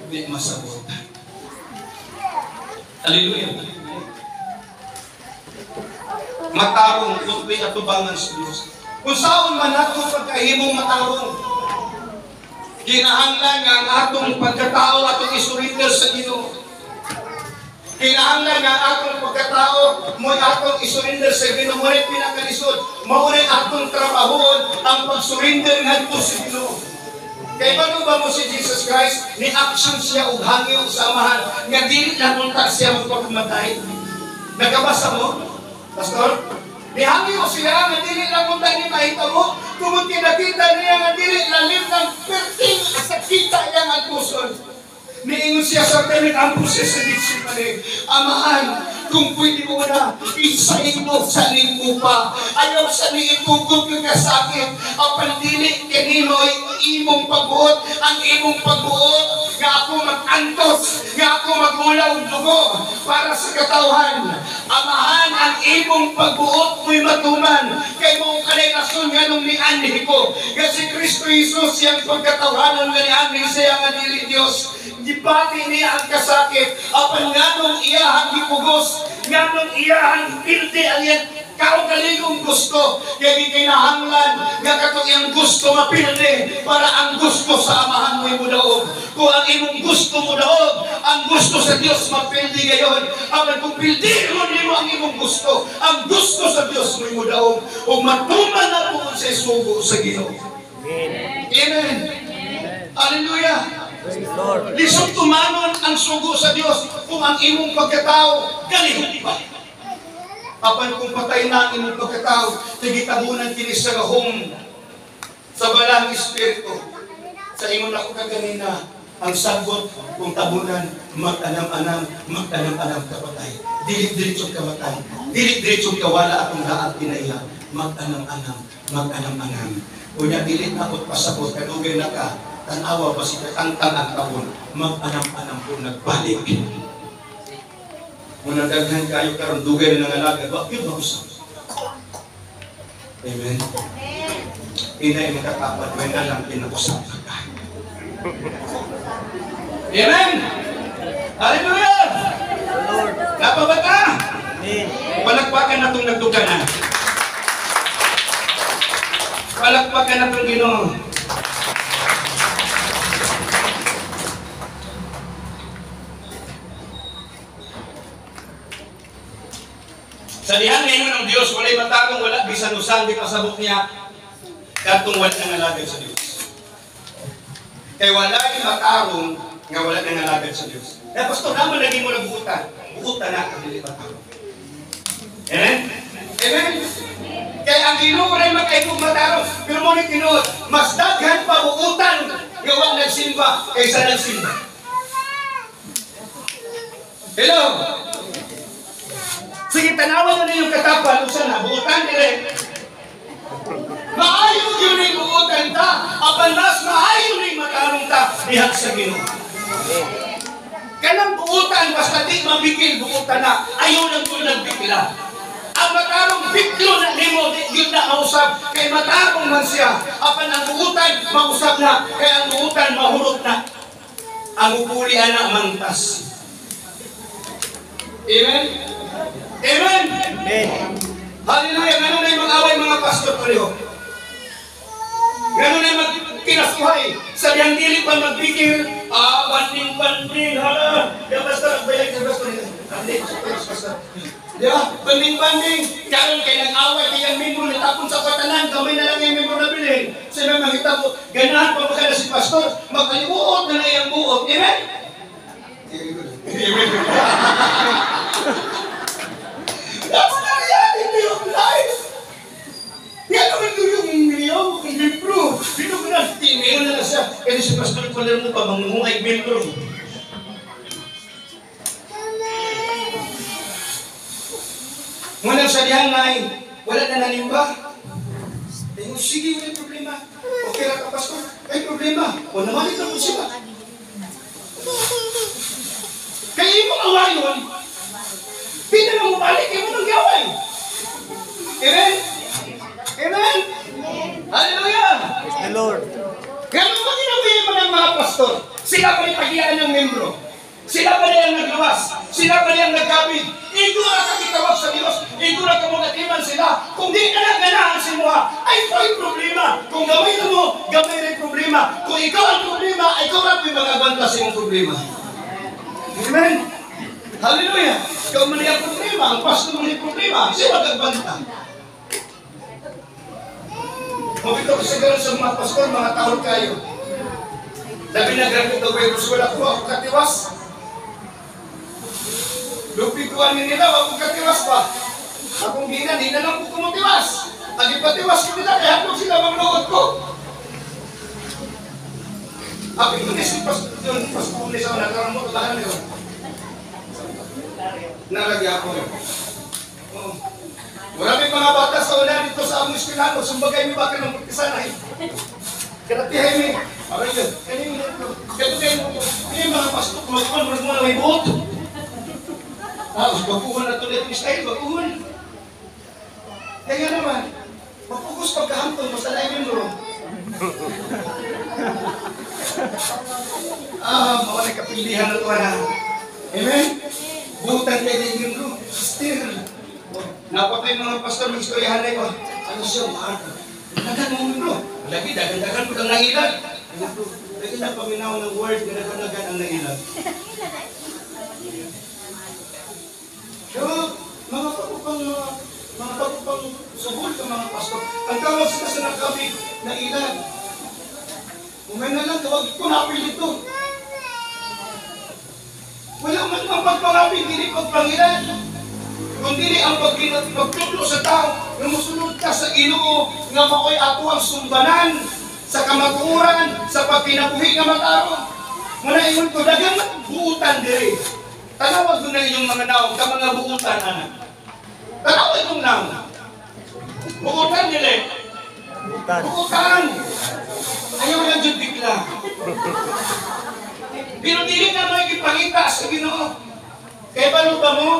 Di masabot. Hallelujah. matarong kung atubangan sa Diyos. Kung saan man nato pagkahimong matarong, kinahanglan nga ang atong pagkatao atong isurrender sa Ginoo. Kinahanglan nga ang atong pagkatao mo atong isurrender sa Ginoo. Mo rin pinakalisod, mo rin atong trabahon ang pagsurrender ngadto sa Ginoo. Kay bago ba mo si Jesus Christ, ni action siya ug hangyo sa amahan nga dili lang unta siya magpagmatay. Nagabasa mo, Pastor? Nihangyo siya nga dili lang unta ni mahitabo, tungod kinakita niya nga dili lalim ng perting sa kita niya ang puson. Niingon siya sa tenet ang puso sa Gitsemane, Amahan, kung pwede mo na, isahin mo sa lingkupa. Ayaw sa niitugod yung kasakit. Ang pandili, kanino'y imong pagbuot. Ang imong pagbuot, nga ako mag-antos, nga ako magulaw dugo para sa katawhan. Amahan, ang imong pagbuot mo'y matuman. Kay mong kalaylason nga nung nianhi ko. Kasi Kristo Jesus, siyang pagkatawhanan nga nianhi siya nga dili Diyos. Gipati niya ang kasakit, apan nga nung iyahang gipugos, nga nung iyahang pildi ang yan, kaugaligong gusto, kaya gikinahanglan, nga katong iyang gusto mapildi, para ang gusto sa amahan mo'y mudaog. Kung ang imong gusto mudaog, ang gusto sa Diyos mapildi ngayon, apan kung pildi mo ang imong gusto, ang gusto sa Diyos mo'y mudaog, o matuman na po sa isugo sa Ginoo. Amen. Hallelujah. Lisod tumanon ang sugo sa Diyos kung ang imong pagkatao galihot pa. Apan kung patay na ang imong pagkatao, tigitabunan kini sa gahom sa balang espiritu. Sa imong ako kaganina, ang sagot kung tabunan, magtanam-anam kapatay. Dilit-diritsong kamatay. Dilit-diritsong kawala atong daat pinaiya. Magtanam-anam. Kunya dilit na at pasabot, kanugay na ka, tanawa ba si katangtang ang taon, mag-anam-anam po nagbalik. Muna daghan kayo karon dugay na nangalagad, wag yun mausap. Amen? Inay makatapat, may nalang pinausap na kayo. Amen? Hallelujah! Napabata! Palakpakan na itong nagtuganan. Palakpakan na itong Ginoo. Sa dihan ngayon ng Diyos, walay matagong wala, bisan usang di pasabot niya, katong wala nang alagad sa Diyos. Kaya walay matagong nga wala nang alagad sa Diyos. Kaya Pastor, naman naging mo na buutan. Buutan na ang dili matagong. Amen? Amen? Kaya ang Ginoo rin makaitong matagong. Pero mo ni Ginoo, mas daghan pa buutan nga wala nagsimba kaysa nagsimba. Hello? Sige, tanawan na yung katapal, usan na, buutan dire. Maayo yun yung buutan ta, apan mas maayo yung matarong ta, dihat sa Ginoo. Kanang buutan, basta di mabikil, buutan na, ayaw lang ko nagbikila. Ang matarong biklo na limo, yun na mausap, kaya matarong man siya, apan ang buutan, mausap na, kaya ang buutan, mahulot na. Ang upulian na mantas. Amen? Amen? Amen. Hallelujah. Ganun na yung mag-away mga pastor pareho. Ganun na yung magkinasuhay. Sa diyang dili pa magbigil. Banding-banding. Yung pastor, nagbayag yung pastor. Diba? Banding-banding. Karoon kayo nag-away kayang membro natapon sa patanan. Kamay na lang yung membro na bilhin. Sabi mga makita po, ganahan pa ba na si pastor? Magkalibuot na na yung buot. Amen? Amen. That's the reality of life. Yan naman yung ngayon, kung membro. Dito ko na, ngayon na lang siya. Kaya si Pastor Palermo pa, mangungay membro. Ngunang sa diyan na wala na nanimba. Tingin, sige, wala problema. Okay lang ka, Pastor. May problema. O naman ito po siya. Kaya yung awayon, hindi na mo balik, hindi mo nang gawin. Amen? Amen? Hallelujah! Praise the Lord. Ganun ba ginawa ng mga pastor? Sila pa rin paghiyaan ng membro. Sila pa rin ang nagluwas. Sila pa rin ang nagkabig. Ito ang kakitawag sa Diyos. ito na kamagatiman sila. Kung di ka na ganahan si mo, ay may problema. Kung gamay na mo, gamay rin problema. Kung ikaw ang problema, ikaw na may mga banta sa iyong problema. Amen? Hallelujah! Ikaw man yung problema, ang pastor man yung problema, siya magagbanta. Mabito ko siguro sa mga pastor, mga tao kayo. Labi na grabe ito, pero wala ko ako katiwas. Lupikuan nila, ako katiwas pa. Akong ginan, hindi na lang ko kumutiwas. Ang ipatiwas ko nila, kaya ako sila magluot ko. Ako ito si pastor ni sa nakaramot, lahan nila. Nalagyan ako. Maraming mga bata sa una dito sa among eskwelahan, sumbagay mo bakit ng pagkisanay. Karatihay mo. Aray yun. Kaya mga pastor, kumagpuan mo na may buot. Bakuhan na ito dito style, bakuhan. Kaya naman, mapukus pagkahantong, basta na yung mo. Mawala kapilihan na ito na. Amen? Butan kayo din yung bro. Still. Napatay mga pastor, may istoryahan na yun. Ano siya, mahal. Dagan mo bro. Lagi, dagan mo kang nailan. Lagi na paminaw ng word, dagan ang nailan. So, mga pagpapang subol ka mga pastor. Ang tawag sila sa nagkabig na ilan. Umay na lang, tawag ko napil ito. Wala man ang pagpangapil, hindi pagpangilan. Kung hindi ang pagtutlo sa tao, na musunod ka sa Ginoo, nga makoy ako ang sumbanan, sa kamaturan, sa pagkinabuhi nga mataro. Muna ingon ko, dagang buutan diri. Tanawag ko na inyong mga naong, ka mga buutan, anak. Tanawag kong naong. Buutan nila. Buutan. Ayaw lang dyan bigla. Pero dili na mo ipangita sa Ginoo. Kaya balo ba mo?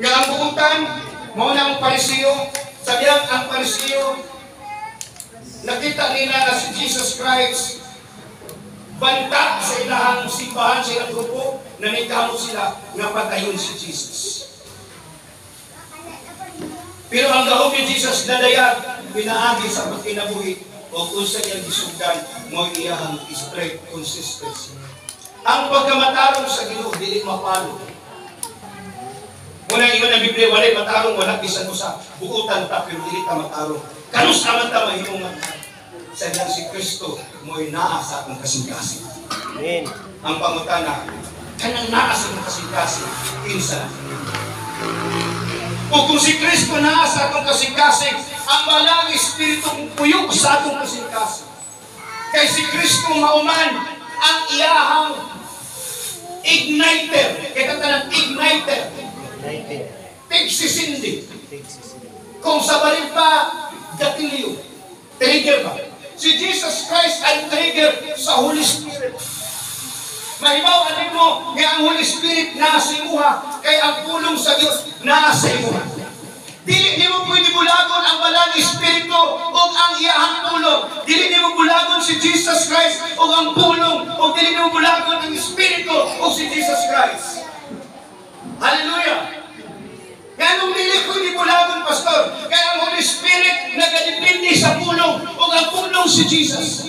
Nga ang buutan, mo na ang Parisiyo. Sabihan ang Parisiyo, nakita nila na si Jesus Christ, banta sa ilahang simbahan, sa ilang grupo, nanikamo sila na patayon si Jesus. Pero ang gahom ni Jesus dadayag, pinaagi sa pagkinabuhi, o kung sa iyang gisugdan, mo iyahang straight consistency. Ang pagkamatarong sa Ginoo, dili mapalo. Muna iwan ang Biblia, walay matarong, walang bisan mo sa buutan ta, pero dili ka matarong. Kanus naman ta mahimungan sa iyang si Kristo, mo'y naa sa akong kasing-kasing. Amen. Ang pangutana, kanang naa sa akong kasing-kasing, kinsa. O kung si Kristo naa sa akong kasing-kasing, ang malang Espiritu puyog sa atong kasing-kasing. Kay si Kristo mauman ang iyahang igniter. Kaya katalang igniter. Tigsisindi. Kung sa baril pa, gatilyo. Trigger ba? Si Jesus Christ ay trigger sa Holy Spirit. Mahibaw, alin mo, nga ang Holy Spirit nasa imuha, kaya ang pulong sa Diyos nasa imuha. Dili mo pwede bulagon ang balang Espiritu o ang iyahang pulong. Dili mo bulagon si Jesus Christ o ang pulong. O dili mo bulagon ang Espiritu o si Jesus Christ. Hallelujah! Kaya nung dili ko di bulagon, Pastor, kaya ang Holy Spirit nagadipindi sa pulong o ang pulong si Jesus.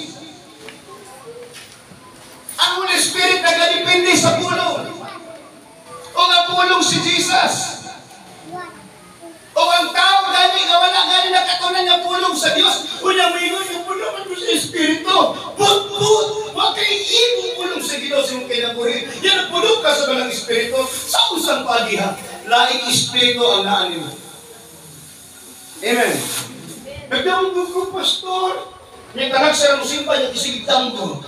Ang Holy Spirit nagadipindi sa pulong o ang pulong si Jesus. O ang tao gani nga wala gani nakatunan nga pulong sa Dios, una moingon yung pulong mo sa Espiritu. But wa kay imong pulong sa Ginoo sa imong kinabuhi. Yan pulong ka sa balang Espiritu sa usang pagiha. Laing Espiritu ang naa nimo. Amen. Nagdawag ko, Pastor. Yung talag sa musimba yung isigitang ko.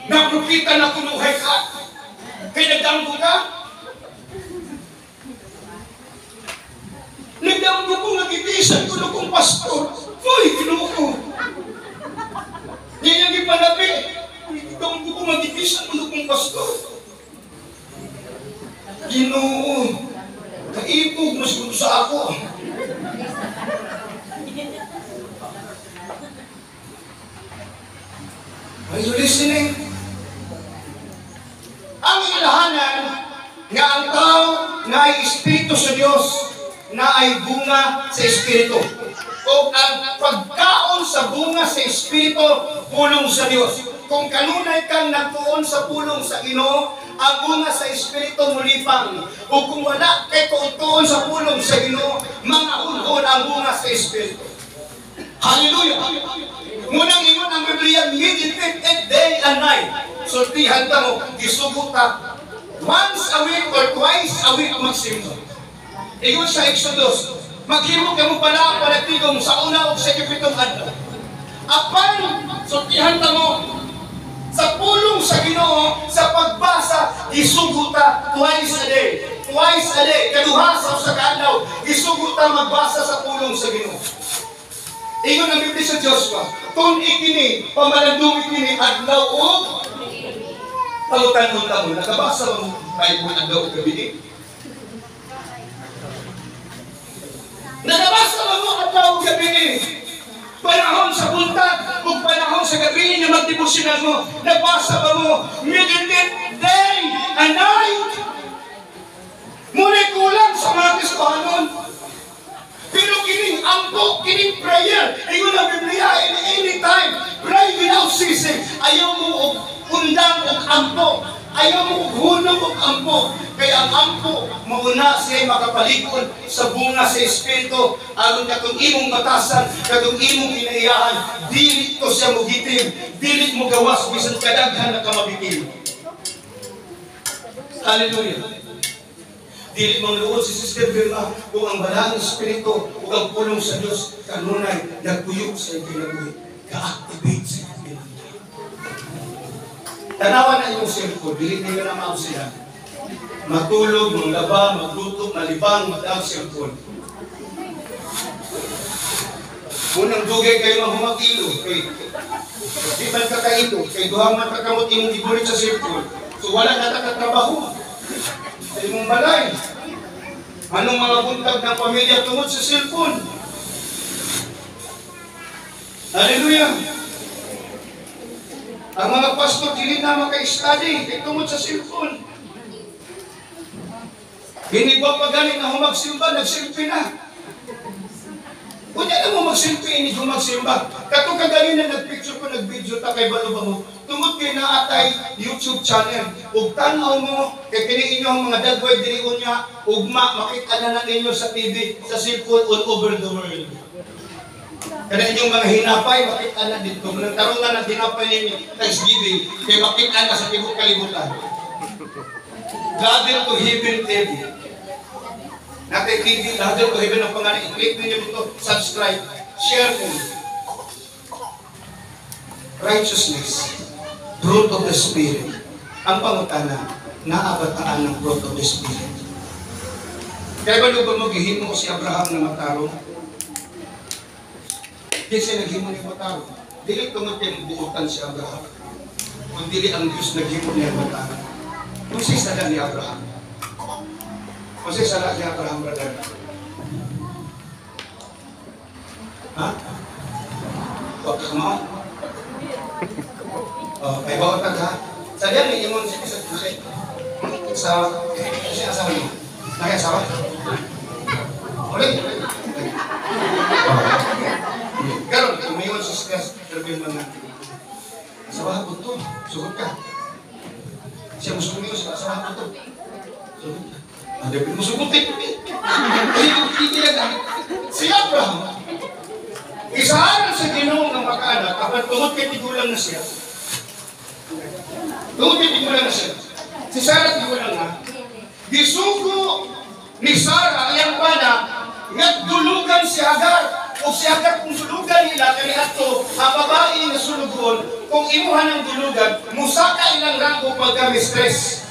Napukita na kunuhay ka. Kaya nagdamgo ka. Nagdamgo ko, nagitisan ko na kong pastor. Uy, kinuko. Yan yung ipanabi. Nagdamgo ko, nagitisan ko na kong pastor. Ginoo. Kaipog mas gusto sa ako. Are you listening? Ang ilahanan nga ang tao na ay Espiritu sa Dios na ay bunga sa Espiritu. O ang pagkaon sa bunga sa Espiritu, pulong sa Dios. Kung kanunay kang nagtuon sa pulong sa Ginoo, ang bunga sa Espiritu mulipang. O kung wala kay tuon sa pulong sa Ginoo, mga unhon ang bunga sa Espiritu. Hallelujah! Munang ingon ang Biblia, meditate day and night. Sultihan ka mo, isugot ka. Once a week or twice a week magsimba. Iyon sa Exodus. Maghimo ka mo pala panatigong sa una o sa ikapitong adlaw. Apan, sultihan ka mo, sa pulong sa Ginoo, sa pagbasa, isugot ka twice a day. Twice a day, kaduha sa kadlaw, isugot ka magbasa sa pulong sa Ginoo. Ingon ang Biblia sa Joshua, kung ikini, pamalandong ikini, adlaw o palutan-lutan mo, nakabasa mo Bible adlaw o gabi. Nakabasa mo adlaw o gabi. Panahon sa buntag o panahon sa gabi na magdevosyonal mo, nabasa ba mo, meditate day and night. Muna kulang sa mga Kristohanon. Pero kining ampo, kining prayer, ingon ang Biblia, any time, pray without ceasing. Ayaw mo og undang og ampo, ayaw mo og hunong og ampo. Kaya ang ampo, mauna siya makapalikod sa bunga sa Espiritu, aron katong imong batasan, katong imong kinaiyahan, dili to siya mo gitim, dili mo gawas, bisan kadaghan na kamabitin. Hallelujah! Dili mong luod si Sister Vilma kung ang Banal Espiritu o ang pulong sa Diyos kanunay nagpuyok sa iyong kinabuhi. Ka-activate sa iyong kinabuhi. Tanawan na yung cellphone, dili nyo na mao sila. Matulog, manglaba, magluto, malibang, mag-ang cellphone. Unang dugay kayo mahumagilo, kay di man kakaito, kay duhaman kakamot imong gibulit sa cellphone. So wala na nakatrabaho. Sa imong balay. Anong mga buntag ng pamilya tungod sa cellphone? Hallelujah! Ang mga pastor, dili na maka-study kay tungod sa cellphone. Hindi ba pagaling na humagsimba, nagsilpi na. Kung yan mo magsilpi, hindi ko magsimba. Katong kagaling na nagpicture ko, nag-video ta kay Balo ba mo, tungod kay naatay YouTube channel. Ug tanaw mo, kay kini inyong mga dagway dirion niya, ugma, makita na ninyo sa TV, sa cellphone all over the world. Kada inyong mga hinapay, makita na dito. Kung nagtarungan ng hinapay ninyo, Thanksgiving, kay makita na sa tibok kalibutan. Gather to Heaven TV. Natin TV, gather to Heaven ang pangalan. I-click ninyo dito, subscribe, share mo. Righteousness, fruit of the Spirit. Ang pangutana, naabataan ng fruit of the Spirit. Kaya ba lupa mo gihimo si Abraham na matarong? Di siya naghimo niya matarong. Dili tungod kayo buutan si Abraham. Kung dili ang Diyos naghimo niya matarong. Kung siya sada ni Abraham. Kung siya sada ni Abraham, brother. Ha? Huwag ka mo? May bawat ha? Sa diyan, may imon siya sa siya asawa niyo. Naki-asawa? Ulit. Karon, umayon sa stress, terbil man natin. Asawa ko to, sugot ka. Siya musumin ko sa asawa ko to. Sugot ka. Ada pin musugutin. Hindi na si Abraham. Isahan sa Ginoo ng makaanak, apan tungod kay tigulang na siya. Tungod kay tigulang na siya. Si Sarah tigulang na. Gisugo ni Sarah iyang bana nga dulugan si Hagar. O si Hagar kung dulugan nila kani ato ang babae nga sulugon, kung imuhan ang dulugan, musaka ilang rango pagka mistress.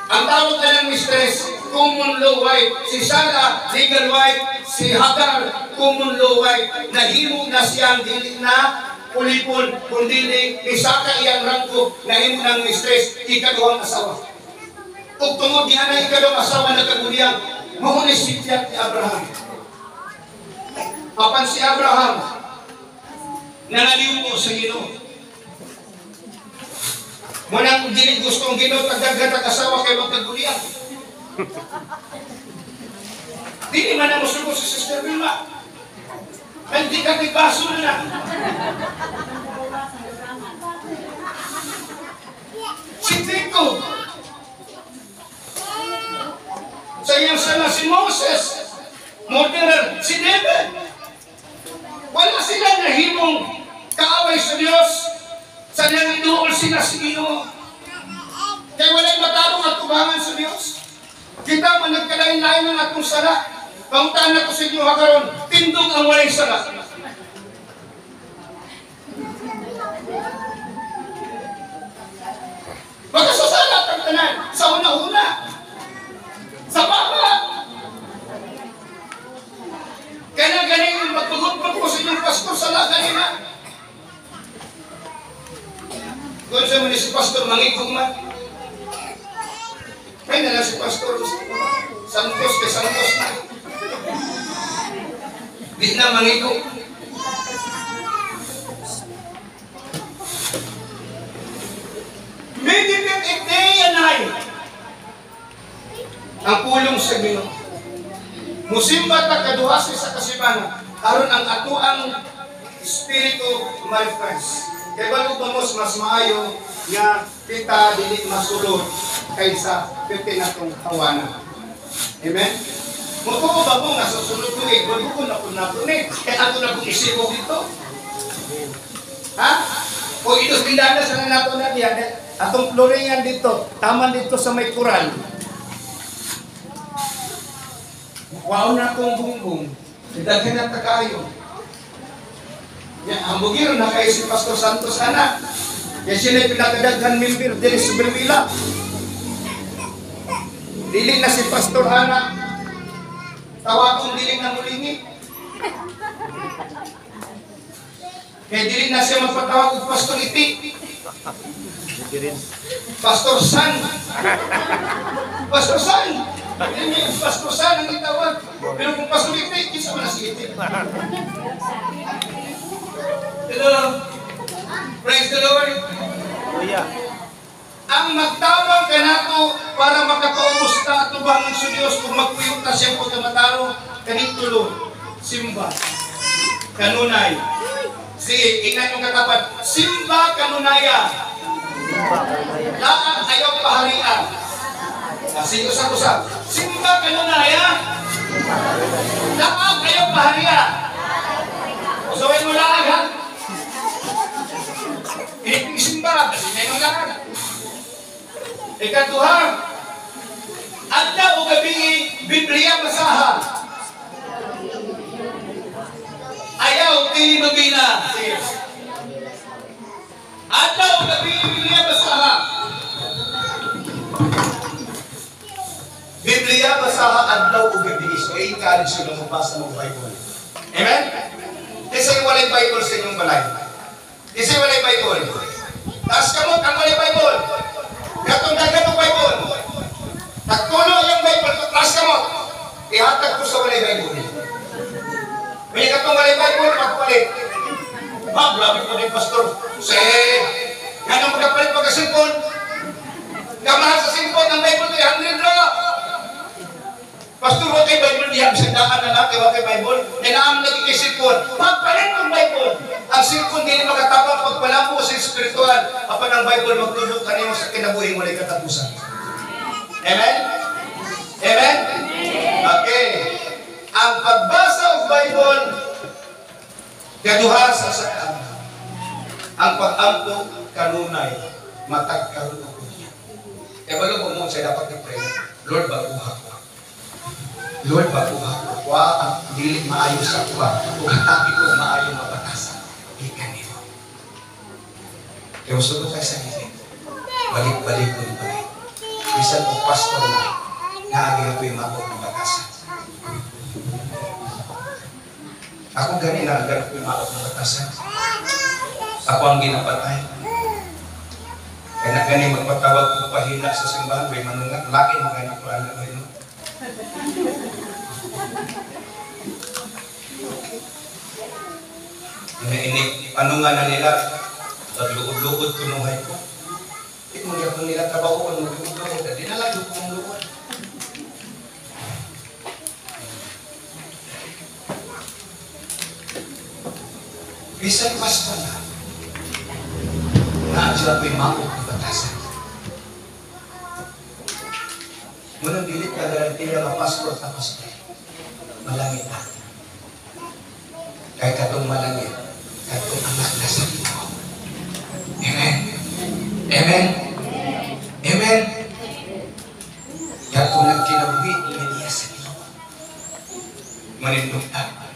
Ang tawag ka ng mistress, common law wife. Si Sarah, legal wife. Si Hagar, common law wife. Nahimo na siyang dili na ulipon, kundi isaka iyang rango, nahimo ng mistress, ikaduhang asawa. Kung tungod niya na ikaduhang asawa na kaguliyang, mahunisipyat ni Abraham. Apan si Abraham, nanaliw mo sa Ginoo. Manang dili gustong Ginoo tagdagat ang asawa kay pagkagulian. Di man ang musuko si Sister Vilma. Hindi ka tibaso na. Si Tito. Sa iyang sana si Moses. Murderer si David. Wala sila nahimong kaaway sa Diyos. Sa niyang inuol sila sa Ginoo. Kaya wala'y matabong at tubangan sa Diyos. Kita man nagkalain-lain ng atong sala. Pangutaan na ko sa inyo hagaron. Tindog ang walay sala. Magkasasala ang tanan. Sa una-una. Sa baba. Kaya na ganing magpagod ko sa inyong pastor sala ganina. Kung siya man si pastor mangikog man. May na lang si pastor Santos kay Santos na. Di na mangikog. May dipit day and night. Ang pulong sa Ginoo. Musimba ta kaduhasi sa kasibanan. Aron ang atuang espiritu ma-refresh. Kaya bago bamos mas maayo nga kita dili masulod kaysa piti natong kawanan. Amen? Mutuo ba mo nga sa sulod tuig, bago ko na po napunin. Kaya ato na kong isipo dito. Ha? O ito pindana sa nato na diyan. Atong floringan dito, taman dito sa may kural. Wow na itong bumbong. Didaghan na takayo. Yan, ang bugiro na kayo si Pastor Santos anak. Yan siya na pinakadaghan member din sa Bermila. Diling na si Pastor Ana. Tawagong diling na mulingi. Kaya diling na siya magpatawag ng Pastor Iti. Pastor San. Pastor San. Pastor San ang itawag. Pero kung Pastor Iti, kisa mo na si Iti. Hello. Praise the Lord. Ang magtawag ka nato para makapaubos na atubangan sa Diyos kung magpuyot na siyang pagkamataro kanitulo, simba, kanunay. Si ingnan yung katapat, simba kanunaya. Laang ayaw paharian. Sige usap-usap. Simba kanunaya. Laang ayaw paharian. Usawin mo laang ha. Simba, kasi may mga ikaduha, adla o gabi Biblia basaha. Ayaw tili mabina. Adla o gabi Biblia basaha. Biblia basaha adlaw o gabi. So i-encourage nyo na magbasa ng Bible. Amen? Kasi walay Bible sa inyong balay. Kasi walay Bible. Tapos kamot ang walay Bible. Katong dagat ang Bible. Nagtulo yung Bible. Tapos kamot. Ihatag ko sa walay Bible. May katong walay Bible, magpalit. Grabe ko din, Pastor. Yan ang magkapalit pagkasimpon. Kamahal sa simpon ng Bible, 300 lang. Pastor, wag kay Bible, diyan sa daan na lang, wag kay Bible. Inaam lagi kay simpon. Magpalit ng Bible. Ang simpon din magkatapang pagpalampo sa espiritual. Apan ang Bible magtulog kanimo sa kinabuhi mo na katapusan. Amen? Amen? Okay. Ang pagbasa ng Bible, kaduha sa saan. Ang pag-ampo, kanunay, matag karuno. Kaya wala mo siya dapat i-pray. Lord, baguha ko. Lord, baguha ko. Kuha ang dilit maayos sa kuha. Kung hatapi ko, maayos mabatasan. Ikan nito. Kaya gusto ko tayo sa gilid. Balik-balik ko yung balik. Bisan ko pastor na, naagin ko yung mabot ng batasan. Ako ganin na agad ko yung mabot ng batasan. Ako ang ginapatay. Kaya na ganin magpatawag ko pahina sa simbahan, may manungat, laki na ganin ko alam ko yun. Panungan na nila, lugod-lugod pinuhay ko. Hindi mo nila trabaho ko, lugod-lugod. Di na lang yung Bisan pastor na. Naadya ko'y maok ng batasan. Munang dilit ka garantiya nga pastor na pastor. Malangit na. Kahit katong malangit, katong anak na sa Ginoo. Amen. Amen. Amen. Katong nagkinabuhi, niya sa Ginoo. Manindugtan.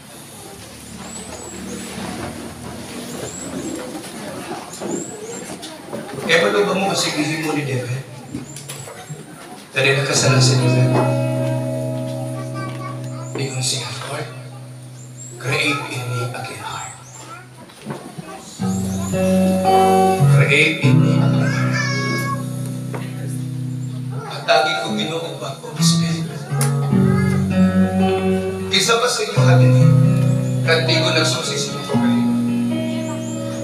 Kaya ba ba mo masigihin mo ni David? Tadi nagkasalan si David. Ingon siya, Lord, create in me a clean heart. Create in me a clean heart. At lagi ko ginuubag ko ang Espiritu. Isa pa sa inyo halin, kanti ko nagsusi sa inyo kagalingan.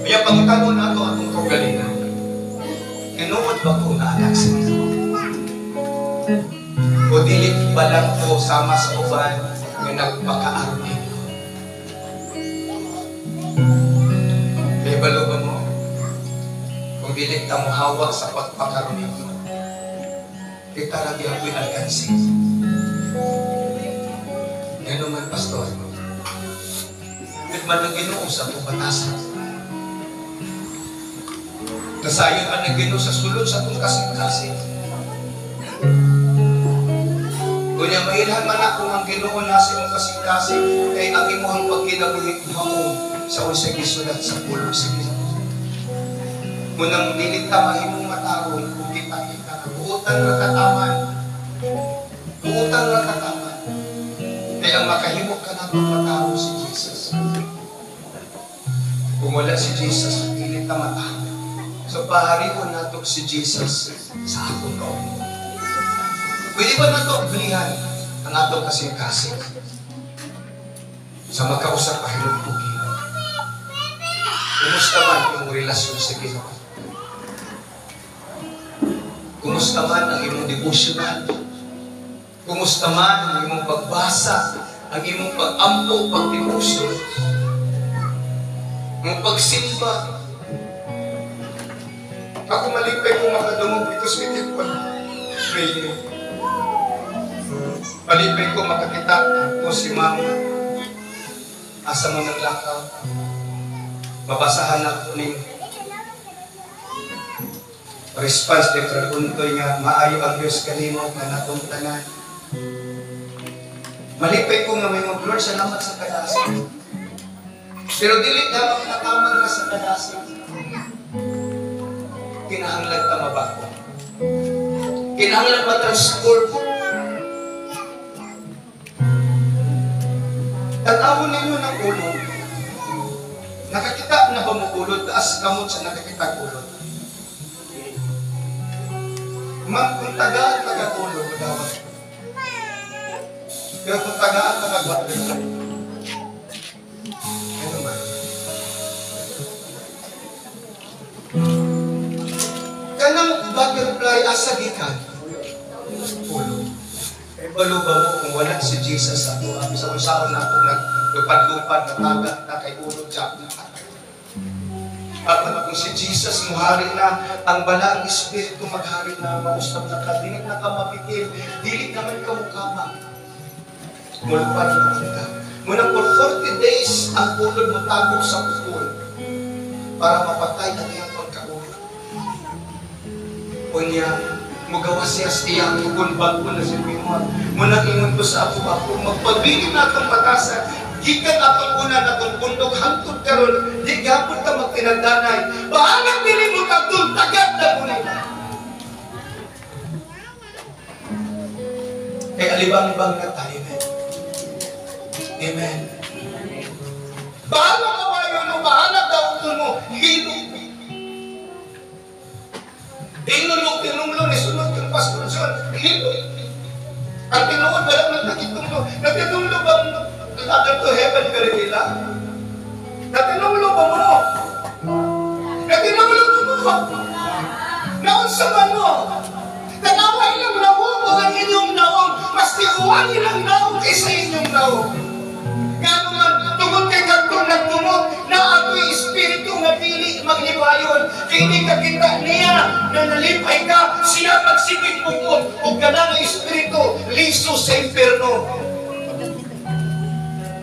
Kaya pangutano na ito atong kagalingan. Kinuod ba ko na anak sa inyo? O dilit ba lang ko sama sa uban na nagpaka-armin ko? Kaya balo ba mo? Kung dilit ka mo hawak sa pagpaka-armin ko, kita lagi ako'y alkansi. Gano'n man, pastor. Hindi man ang Ginoo sa itong batasan. Kasayon ang nagino sa sulod sa itong kasing-kasing. Kunya mailhan man ako ang Ginoo na sa imong kasing-kasing kay ang imong pagkinabuhi mo sa unsay gisulat sa pulong sa Ginoo. Munang dilit ta mahimong mataron kung kita buutan nga kataman. Buutan nga kataman. Kaya ang makahimok ka natin mataron si Jesus. Kung wala si Jesus, dilit ta mataron. So paharion nato si Jesus sa akong kauno. Pwede ba nato bilihan ang atong kasing-kasing sa magkausap pahilong pugi? Kumusta man ang relasyon sa Ginoo? Kumusta man ang imong devotional? Kumusta man ang imong pagbasa, ang imong pag-ampo, pag-devotion, ang pagsimba? Ako malipay kung makadungog ito sa itikpan. Pray. Malipay ko makakita ko si Mama. Asa mo naglakaw. Mabasahan ako ni response de pregunto niya, maayo ang Diyos kanimo na natong tanan. Malipay ko nga may Lord, salamat sa kadasig. Pero dili dapat nakaman ka sa kadasig. Kinahanglan ka mabago. Kinahanglan ma-transport. Tatawon ninyo ng ulo. Nakakita na ba mo ulod? Taas kamot sa nakakita ulod. Kung tagaan taga-ulo, magawag. Pero kung tagaan taga-ulo, ano ba? Kanang butterfly asagikan, ulo. Eh, balo ba mo kung wala si Jesus sa ito? Sa usaon na ito, naglupad-lupad, natagat na kay ulo siya. At kung si Jesus muhari na, ang balang Espiritu maghari na, mausap na ka, dinig na ka mapikil, dilig naman ka mukama. Mulupad na ka. Muna for 40 days, ang ulod mo tago sa pukul para mapatay na niyang pagkaulod. Kunya, mugawa siya siyang ikunbag mo na si Pimon. Muna ingon ko sa ako, magpabilin na itong batasan, gikan atong una na itong bundok, hantod karon, di gapon ka magtinagdanay. Bahanap nili mo katong tagad na muna. Kaya alibang-ibang na tayo, amen. Amen. Bahanap kawayo mo, bahanap daw ito mo, hilo. Inulog, tinumlo, nisunod yung pastor John, hilo. Ang tinuod, walang nagkakitunglo. Nagkitunglo ba ladder to heaven pero nila? Natinunglo ba mo? Natinunglo ba mo? Naunsa ba mo? Tanawa ilang nawong o ang inyong nawong. Mas tiuwan ilang nawong kaysa inyong nawong. Gano'n man, tungod kay kantong nagtungod na ako'y nga dili maglipayon. Kay di ka kita niya na nalipay ka, siya magsigig bukod o ganang espiritu liso sa impyerno.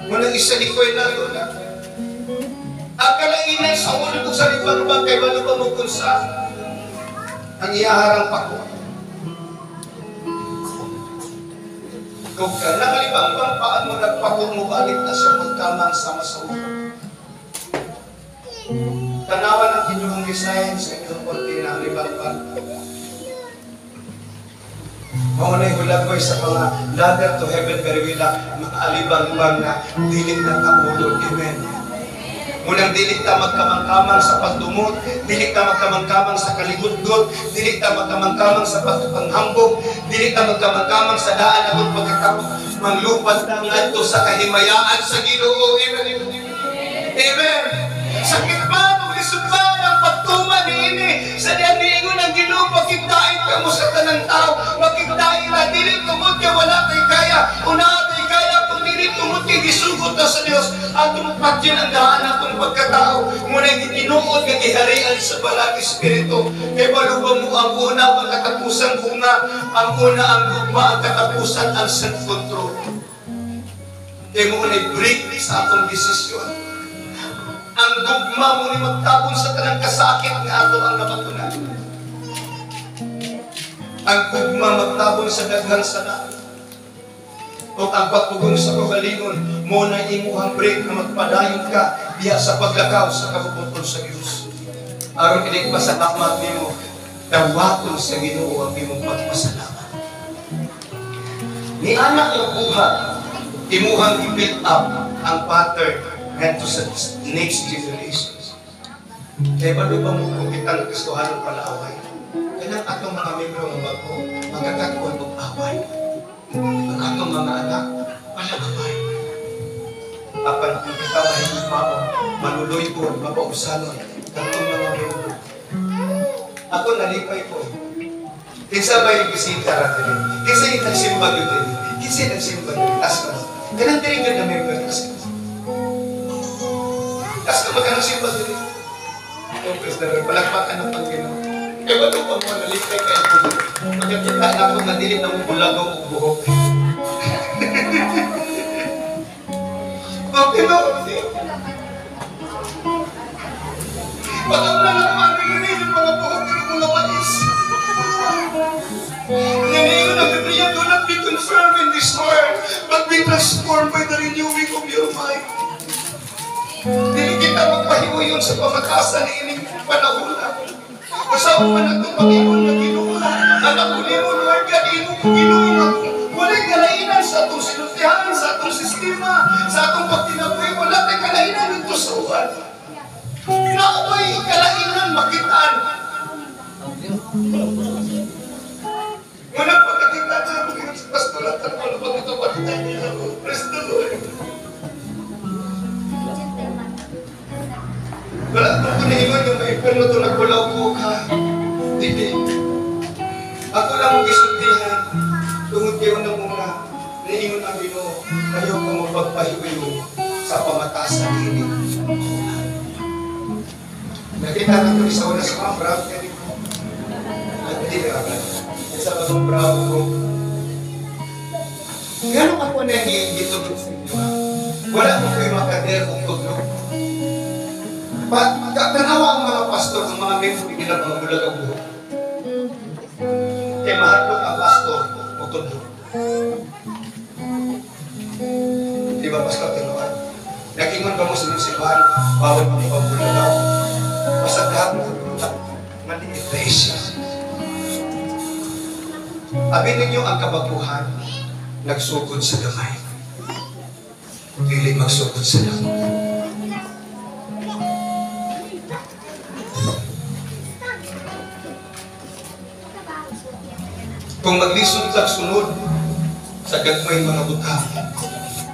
Munang isa ni Koy na doon. Ang kalainan sa ulo ko sa libang-bang kay malubang mo kung sa ang iyaharang pa ko. Kung ka nakalibang-bang paan mo nagpakong mo balik na siya pagkamang sama sa ulo. Tanawan ang inyong design sa inyong konti na libang-bang. Maunay hulagoy sa mga ladder to heaven pero wala mga alibang-bang na dilig na kapulog. Amen. Munang dilig ta magkamang-kamang sa pagdumot, dilig ta magkamang-kamang sa kaligudgod, dilig ta magkamang-kamang sa pagpanghambog, dilig ta magkamang-kamang sa daan akong pagkatapos manglupad na ngadto sa kahimayaan sa Ginoo. Amen. Amen. Sakit ba nung isugban ang pagtuman niini sa diyan ng Ginoo pakigdain ka mo sa tanang tao, makigdain na dili tumod ka wala kay kaya, una kay kaya kung dili tumod kay gisugot na sa Dios at tumupatyan ang daan atong pagkatao muna gitinuod nga giharian sa balang espiritu kay balubang mo ang una ang katapusan bunga, ang una ang gugma, ang katapusan ang self-control. Kay mo na break sa atong desisyon. Ang dugma mo ni magtabon sa tanang kasakit nga ato ang napatunan. Ang dugma magtabon sa daghang sana. O ang pagtugong sa kagalingon, mo na imuhang break na magpadayon ka diya sa paglakaw sa kabutol sa Diyos. Aron kinig pa sa takmat nimo, dawaton sa Ginoo ang imong pagpasalamat. Ni anak ng buhat, imuhang i-build up ang pattern and to sa next generations. Kaya ba ba mo kung kitang Kristohanong palaaway? Kaya atong mga membro ng bago, magkakatuan ng away. Ang atong mga anak, palaaway. Apan kung kita mahigit mao, manuloy ko, mapausanon, katong mga membro. Ako nalipay ko. Kinsa ba yung bisita natin? Kinsa yung nagsimba yun? Kinsa yung nagsimba yun? Taska. Ganang din yun na membro. Taska. Tapos na magkano siya ba din? Itong Kristo, palagpakan ng Panginoon. Eh, ba't ito mo nalipay kayo po? Magkakita na ako nadilim na mubulago o buhok. Panginoon, baka mo na lang manilin yung mga buhok ng mga mais. Ngayon ang Biblia, do not be confirmed in this world, but be transformed by the renewing of your mind. Dili kita magpahiuyon sa pamatasan ni ining panahon. Usaw man ang Panginoon na Ginoo. Anak ko nimo Lord God, imo Ginoo. Walay kalainan sa atong sinultihan, sa atong sistema, sa atong pagtinabuhi. Wala tay kalainan dito sa uwan. Naoy kalainan makitaan. Muna pagkakita namin sa pastoratan ko na pagkatapad niya. Praise the Lord. Wala ko kunihingan yung maipon mo ito, nagpulaw ko ka. Hindi. Ako lang ang gisultihan. Tungod kayo na muna. Niingon ang Ginoo, kayo kung mapagpahiwayo sa pamatasan ini. Nakita na ito isa una sa mga bravo niya rin ko. Hindi na agad. Isa ba itong bravo ko? Gano'n ako na gitugod sa inyo. Wala ko kayo makader o tugnog. Tanawa ang mga pastor, ang mga membro nila mga bulag ang buhok. Kaya mahatlog ang pastor o tudlo. Di ba, Pastor Tinuan? Nakingon ba mo sa simbahan, bawal mo ang bulagaw. Masaghat mo, maliit na isya. Abin ninyo ang kabaguhan, nagsugod sa gamay. Dili magsugod sa damay. Kung maglisod tag sunod sa gagmay mga butang,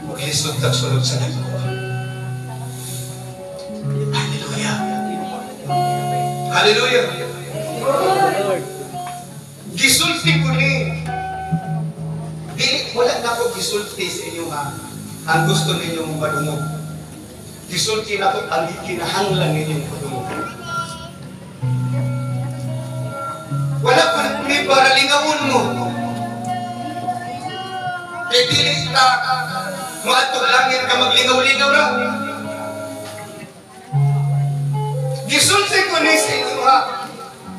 maglisod tag sunod sa Ginoo. Hallelujah. Hallelujah. Gisulti ko ni. Wala na ko gisulti sa inyo ha. Ang gusto ninyo mong padungog. Gisulti na ko ang kinahanglan ninyong padungog. Dili para lingawon mo. Kaya dili ka maatong langit ka maglingaw-lingaw ra. Gisulti ko ni sa inyo ha.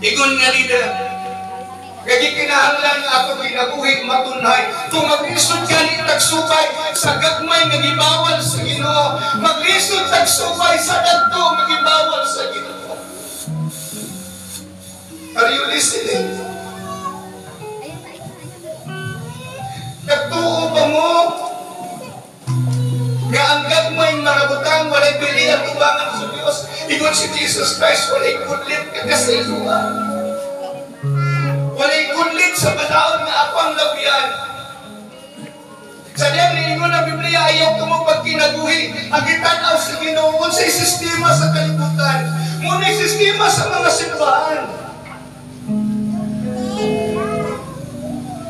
Igon nga leader. Kaya kinahanglan nga ako ginabuhi matunhay. Kung maglisod ka ni tagsubay sa gagmay nga gibawal sa Ginoo. Maglisod tagsubay sa dagko nga gibawal sa Ginoo. Are you listening? Nagtuo ba mo? Nga ang gagmay marabutang walay pili ang ubangan sa Diyos. Ingon si Jesus Christ, walay kudlit ka sa iluwa. Walay kudlit sa balaod nga apang labian. Sa diyang niingon ang Biblia, ayaw ka mo pagkinabuhi. Ang itanaw sa Ginoo, unsay sistema sa kalibutan. Muna'y sistema sa mga simbahan.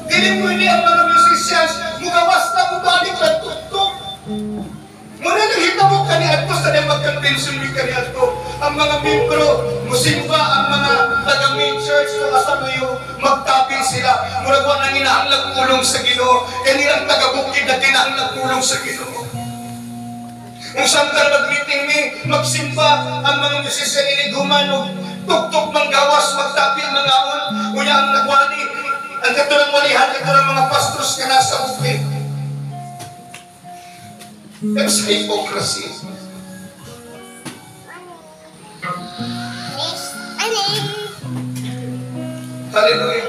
Dili pwede ang mga musicians, mugawas na mubalik ang tuktok. Muna nakita mo kaniadto sa nang mag-convention ni kaniadto. Ang mga membro, musimba, ang mga taga-main church, o asaluyo, magtapin sila. Muragwa na ginahanglag ulong sa Ginoo. Kanilang taga-bukid na ginahanglag ulong sa Ginoo. Kung samtang mag-meeting ni, magsimba, ang mga musician iniguman, o tuktok manggawas, magtapin mga on, kuya ang nagwani, ang katulang walihan, katulang mga pastors ka nasa bukid. Pero sa hypocrisy. Hallelujah.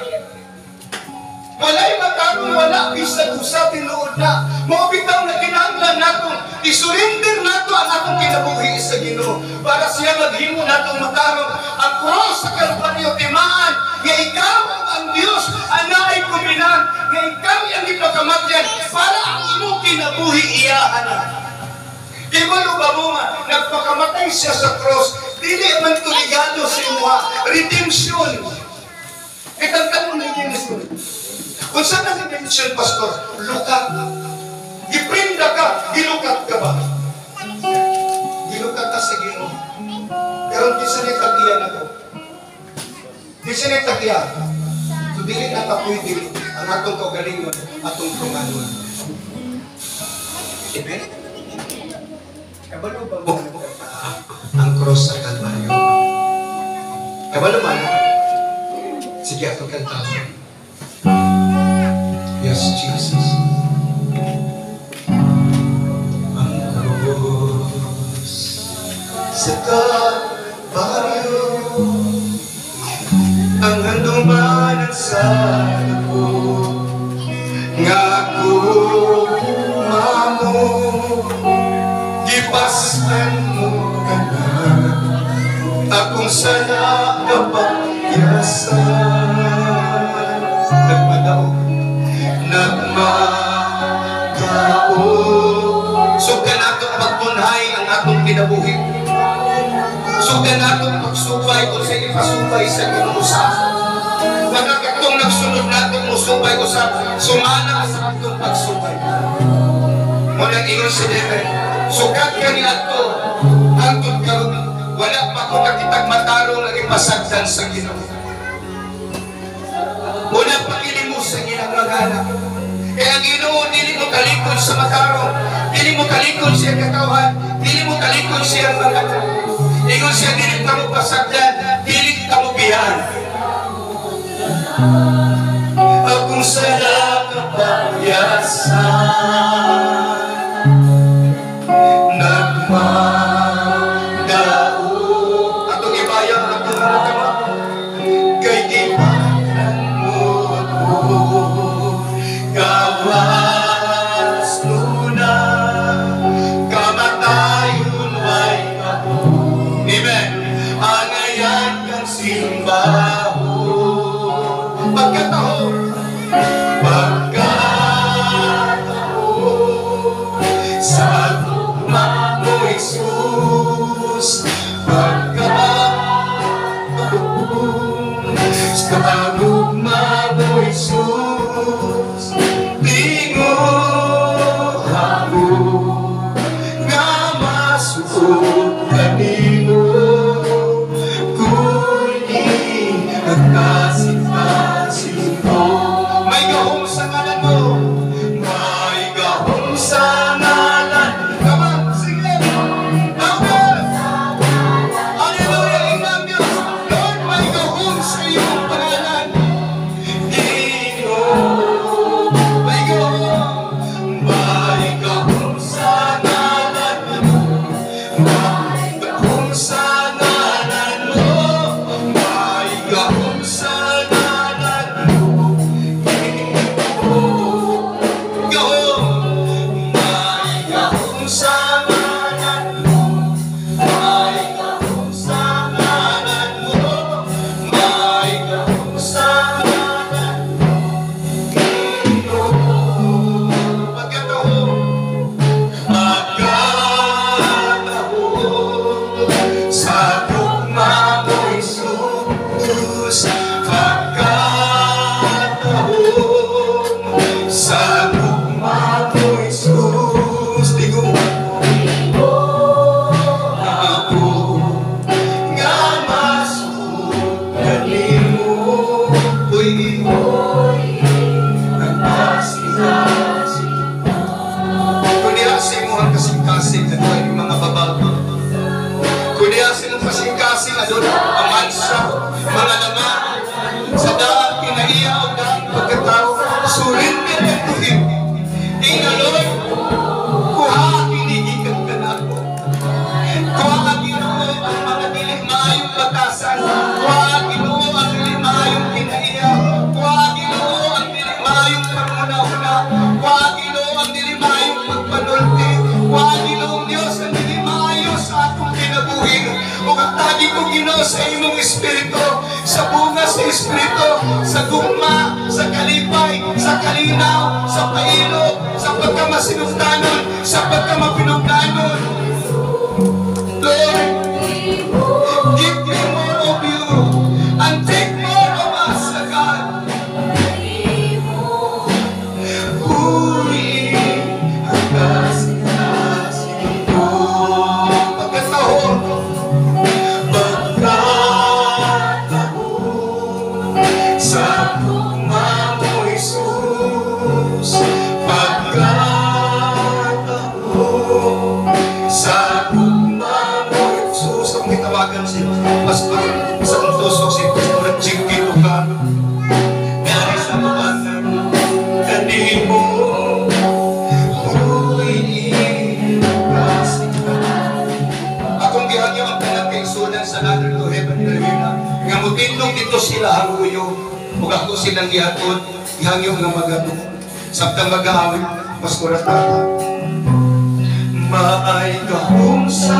Walay matapong wala, bisag usa tinuod na. Mabitaw na kinahanglan nato, isurrender nato ang atong kinabuhi sa Ginoo para siya maghimo natong matarong ang cross sa Kalbaryo timaan nga ikaw ang Dios anay kuminan nga ikaw ang ipakamatyan para ang imong kinabuhi iyahan. Kaya ba mo nga, nagpakamatay siya sa cross, dili man ito regalo sa imuha, redemption. Itagtan mo na yung redemption. Kung saan ang redemption, Pastor? Lukat. Iprinda ka, gilukat ka ba? Gilukat ka sa Ginoo. Pero di sa nitakiya na to. Di sa nitakiya. So dili na tapoy dili ang atong kaugalingon, atong tunganon. Amen? Kabalo ba mo ang cross sa Kalbaryo? Kabalo man? Sige, atong kanta. Yes, Jesus. Ang cross sa Kalbaryo, ang handumanan sa dako, nga ako mamo, gipastan mo ka na, akong sana kapagyasan. Nagmagao. Sugdan atong pagtunhay ang atong kinabuhi. Sugdan atong pagsubay kung sa ipasubay sa Ginoo. Wala katong nagsunod natong musubay usap, sumana sa atong pagsubay. Muna ingon si David, sugat ka ni ato, hangtod karon wala pa ko nakitag matarong naging pasagdan sa Ginoo. Muna pakilimos sa ginagagana. Kaya ang Ginoo, dili mo kalikod sa matarong, dili mo kalikod siya katawhan, dili mo kalikod siya magana. Ingon siya, dili ka mo pasagdan, dili ka mo biyan. Akong sana kapagyasan, nagmagao. Atong ibayang atong nakama, kay ibanan mo ako, gawas nuna, kamatayon may ako. Amen. Angayan kang simbaho, pagkataon, pagkataon, sa imong espiritu, sa bunga sa espiritu, sa gugma, sa kalipay, sa kalinaw, sa pailog, sa pagkamasinugdanon, sa pagkamapinugdanon. Lord, give me more of you and take more of us, God. Huli ang kasing-kasing ko. Pagkataon, sa tugma mo, Jesus. Pagkataon, sa tugma mo, Jesus. Ang kitawagan si Pastor Santos o si Pastor Chicky Lucano. Mayari sa tawagan, kanino mo, akong gihangyo ang talang kaisunan sa ladder to heaven na hina. Nga mutindong dito sila haruyo. Huwag ako silang gihatod, gihangyo nga magato. Sabtang mag-aawit, mas kuratata. Maay kahong sa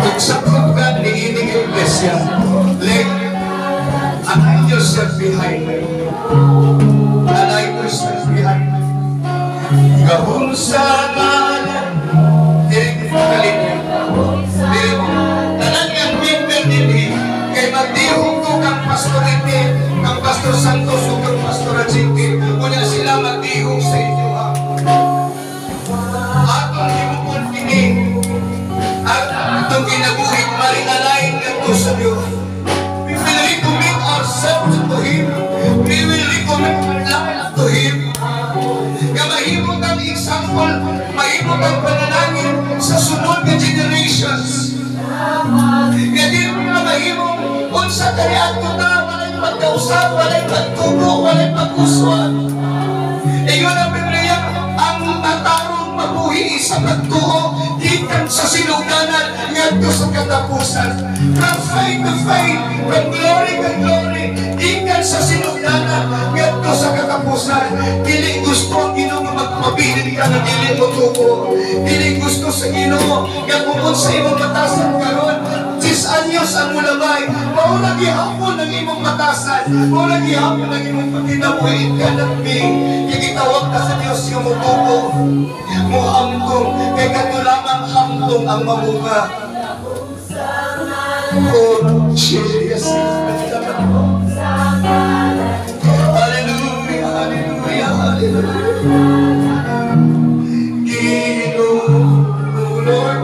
tugsakot ka ni ining iglesia. Let an yourself behind me. Alay yourself behind me. Kahong sa malan, diri kalipin. Diri mo, tanan yang member nili, kay magdihong ko kang Pastor Iti, kang Pastor Santos, o kang Pastor Achiki, kunya sila magdihong sa inyo ha. Atong himukon pini, at itong kinabuhit maringalain ganito sa Diyos. We will recommit ourselves to Him. We will recommit our life to Him. Nga mahimot ang example, mahimot ang panalangin sa sunod na generations. Nga di mo na mahimot kung sa kariat ko na walay pagkausap, walay pagtubo, walay pag-uswan. E yun ang Biblia, ang tatarong mabuhi sa pagtuo, ikan sa sinuganan, ngadto sa katapusan. From faith to faith, from glory to glory, ikan sa sinuganan, ngadto sa katapusan. Dili gusto ang Ginoo nga magpabilin ka na dili mo tubo. Dili gusto sa Ginoo nga kung sa imong batasan karon, 10 anyos ang mulabay, mauna gihapon ang imong batasan, mauna gihapon ang imong pagkinabuhi ka ng bing. Gitawag ka sa Diyos nga mutubo, muhamtong, kay kato lamang hamtong ang mamunga. Oh, Jesus. Hallelujah, hallelujah, hallelujah. Ginoo, Lord,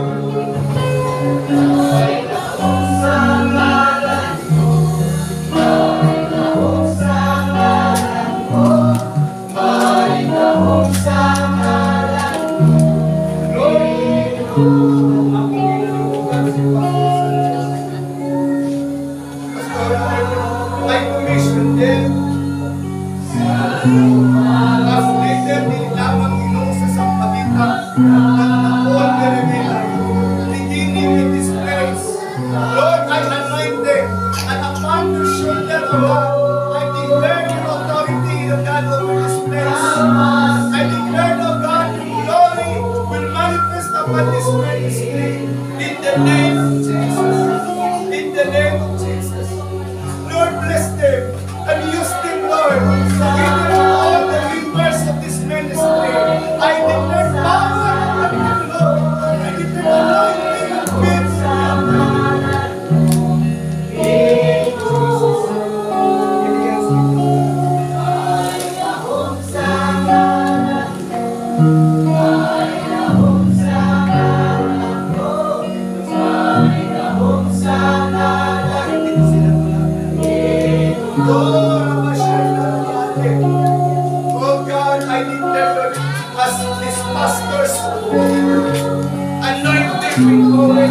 I commission them as leader ni lamang Ginoo sa sampagita ng all the beginning in this place. Lord, I anoint them and upon their shoulder I declare your authority, O God, over this place. I declare, O God, your glory will manifest upon this ministry in the name of Jesus. In the name of Jesus. Lord, bless them and use them, Lord. Give them all the members of this ministry. I declare power and Lord. I give them anointing and peace. Oh God, I declare, Lord, as these pastors anointed with oil,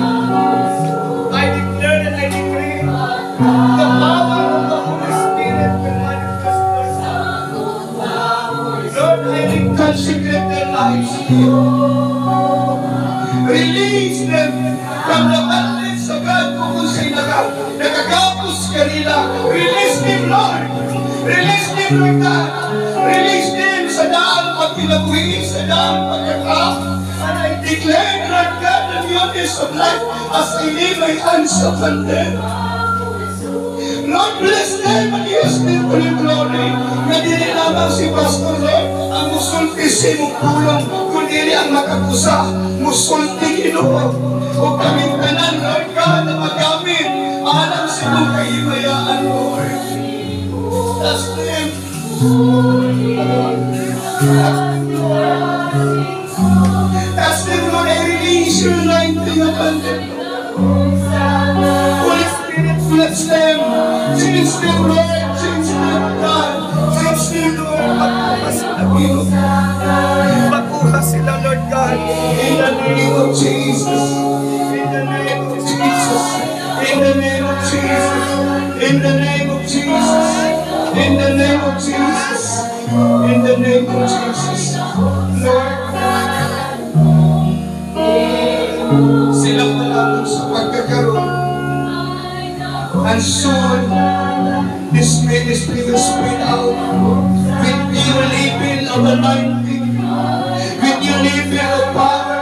I declare and I decree the power of the Holy Spirit will manifest, Lord. Lord, I reconsecrate their lives to you. Release them from the bondage of God kung sa'y nakagapos kanila. Release them, Lord. Release them, Lord God. Release them sa daang pagkinabuhi, sa daang pagkakap. And I declare, Lord God, newness of life as I lay my hands upon them. Lord, bless them and use them for your glory. Na dili lamang si Pastor Lord ang musulti sa imong pulong, kundi ang makapusa, musulti Ginoo. O kaming tanan, Lord God, na magamit alam sa imong kahimayaan, Lord. Bless them. That's them, Lord, I release your anointing upon them. Holy Spirit, bless them. Change them, Lord. Change them, God. Change them, Lord. Pagkuha sila, Ginoo. Pagkuha sila, Lord God. In the name of Jesus. In the name of Jesus. In the name of Jesus. In the name of Jesus. In the name of Jesus. In the name of Jesus. Lord, sila pa lamang sa pagkakaroon. And soon, this ministry will spread out with your level of anointing, with your level of power.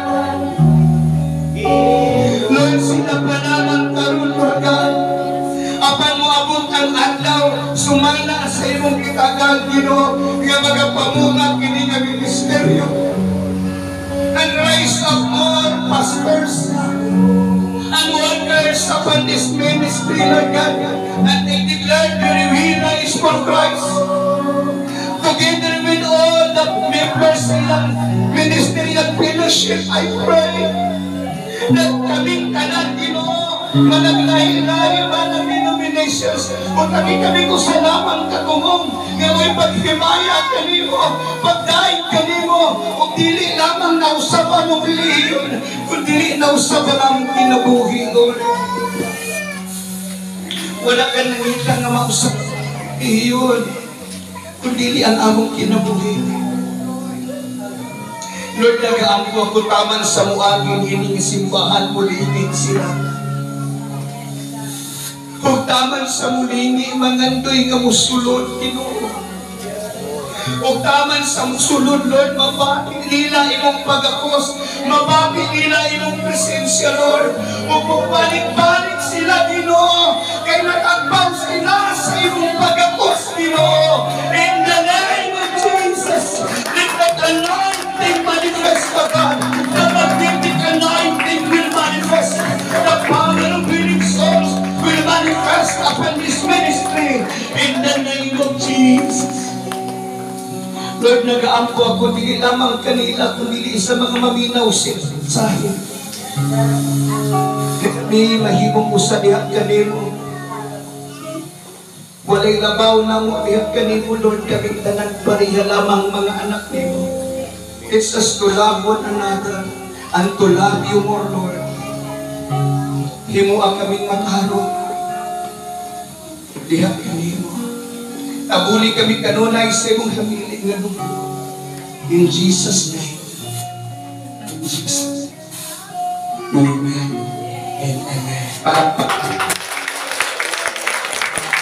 Lord, sila pa lamang karoon, Lord God. Apan mo abot ang adlaw, sumala sa imong kitagal, Ginoo, nga magapamunga kini nga ministeryo. And raise up more pastors and workers upon this ministry, Lord God. And they declare the Rewina is for Christ. Together with all the members ng ministerial fellowship, I pray that kaming kanan, Ginoo, managlahi-lahi man ang denominations, o kami ko sa lamang katungong, nga may paghimaya kanimo, pagdaig kanimo, o dili lamang nausapan ng relihiyon, kung dili nausapan ang kinabuhi, Lord. Wala ka nangita nga mausap iyon, kung dili ang among kinabuhi. Lord, nagaampo ako taman sa muaging ining simbahan, muligid sila. Kung taman sa mulingi, mangandoy nga musulod, Ginoo. Kung taman sa musulod, Lord, mabati nila imong pagakos, mabati nila imong presensya, Lord. Kung balik-balik sila, Ginoo, kay nag-agbaw sila sa imong pagakos, Ginoo. In the name of Jesus, let that anointing manifest, God. The magnetic anointing will manifest. The power of winning souls will manifest upon this ministry. In the name of Jesus. Lord, nag-aampo ako, dili lamang kanila, kundi sa mga maminaw sahil. Kami mahimong usadihan kanimo. Walay labaw na mo, dihat kanimo, Lord, kaming tanan pariha lamang mga anak nimo. It's us to love one another and to love you more, Lord. Himo ang kaming matarong. Dihat kanimo. Abuli kami kanunay sa imong hamilig nga dugo. In Jesus' name. In Jesus' name. Amen and amen.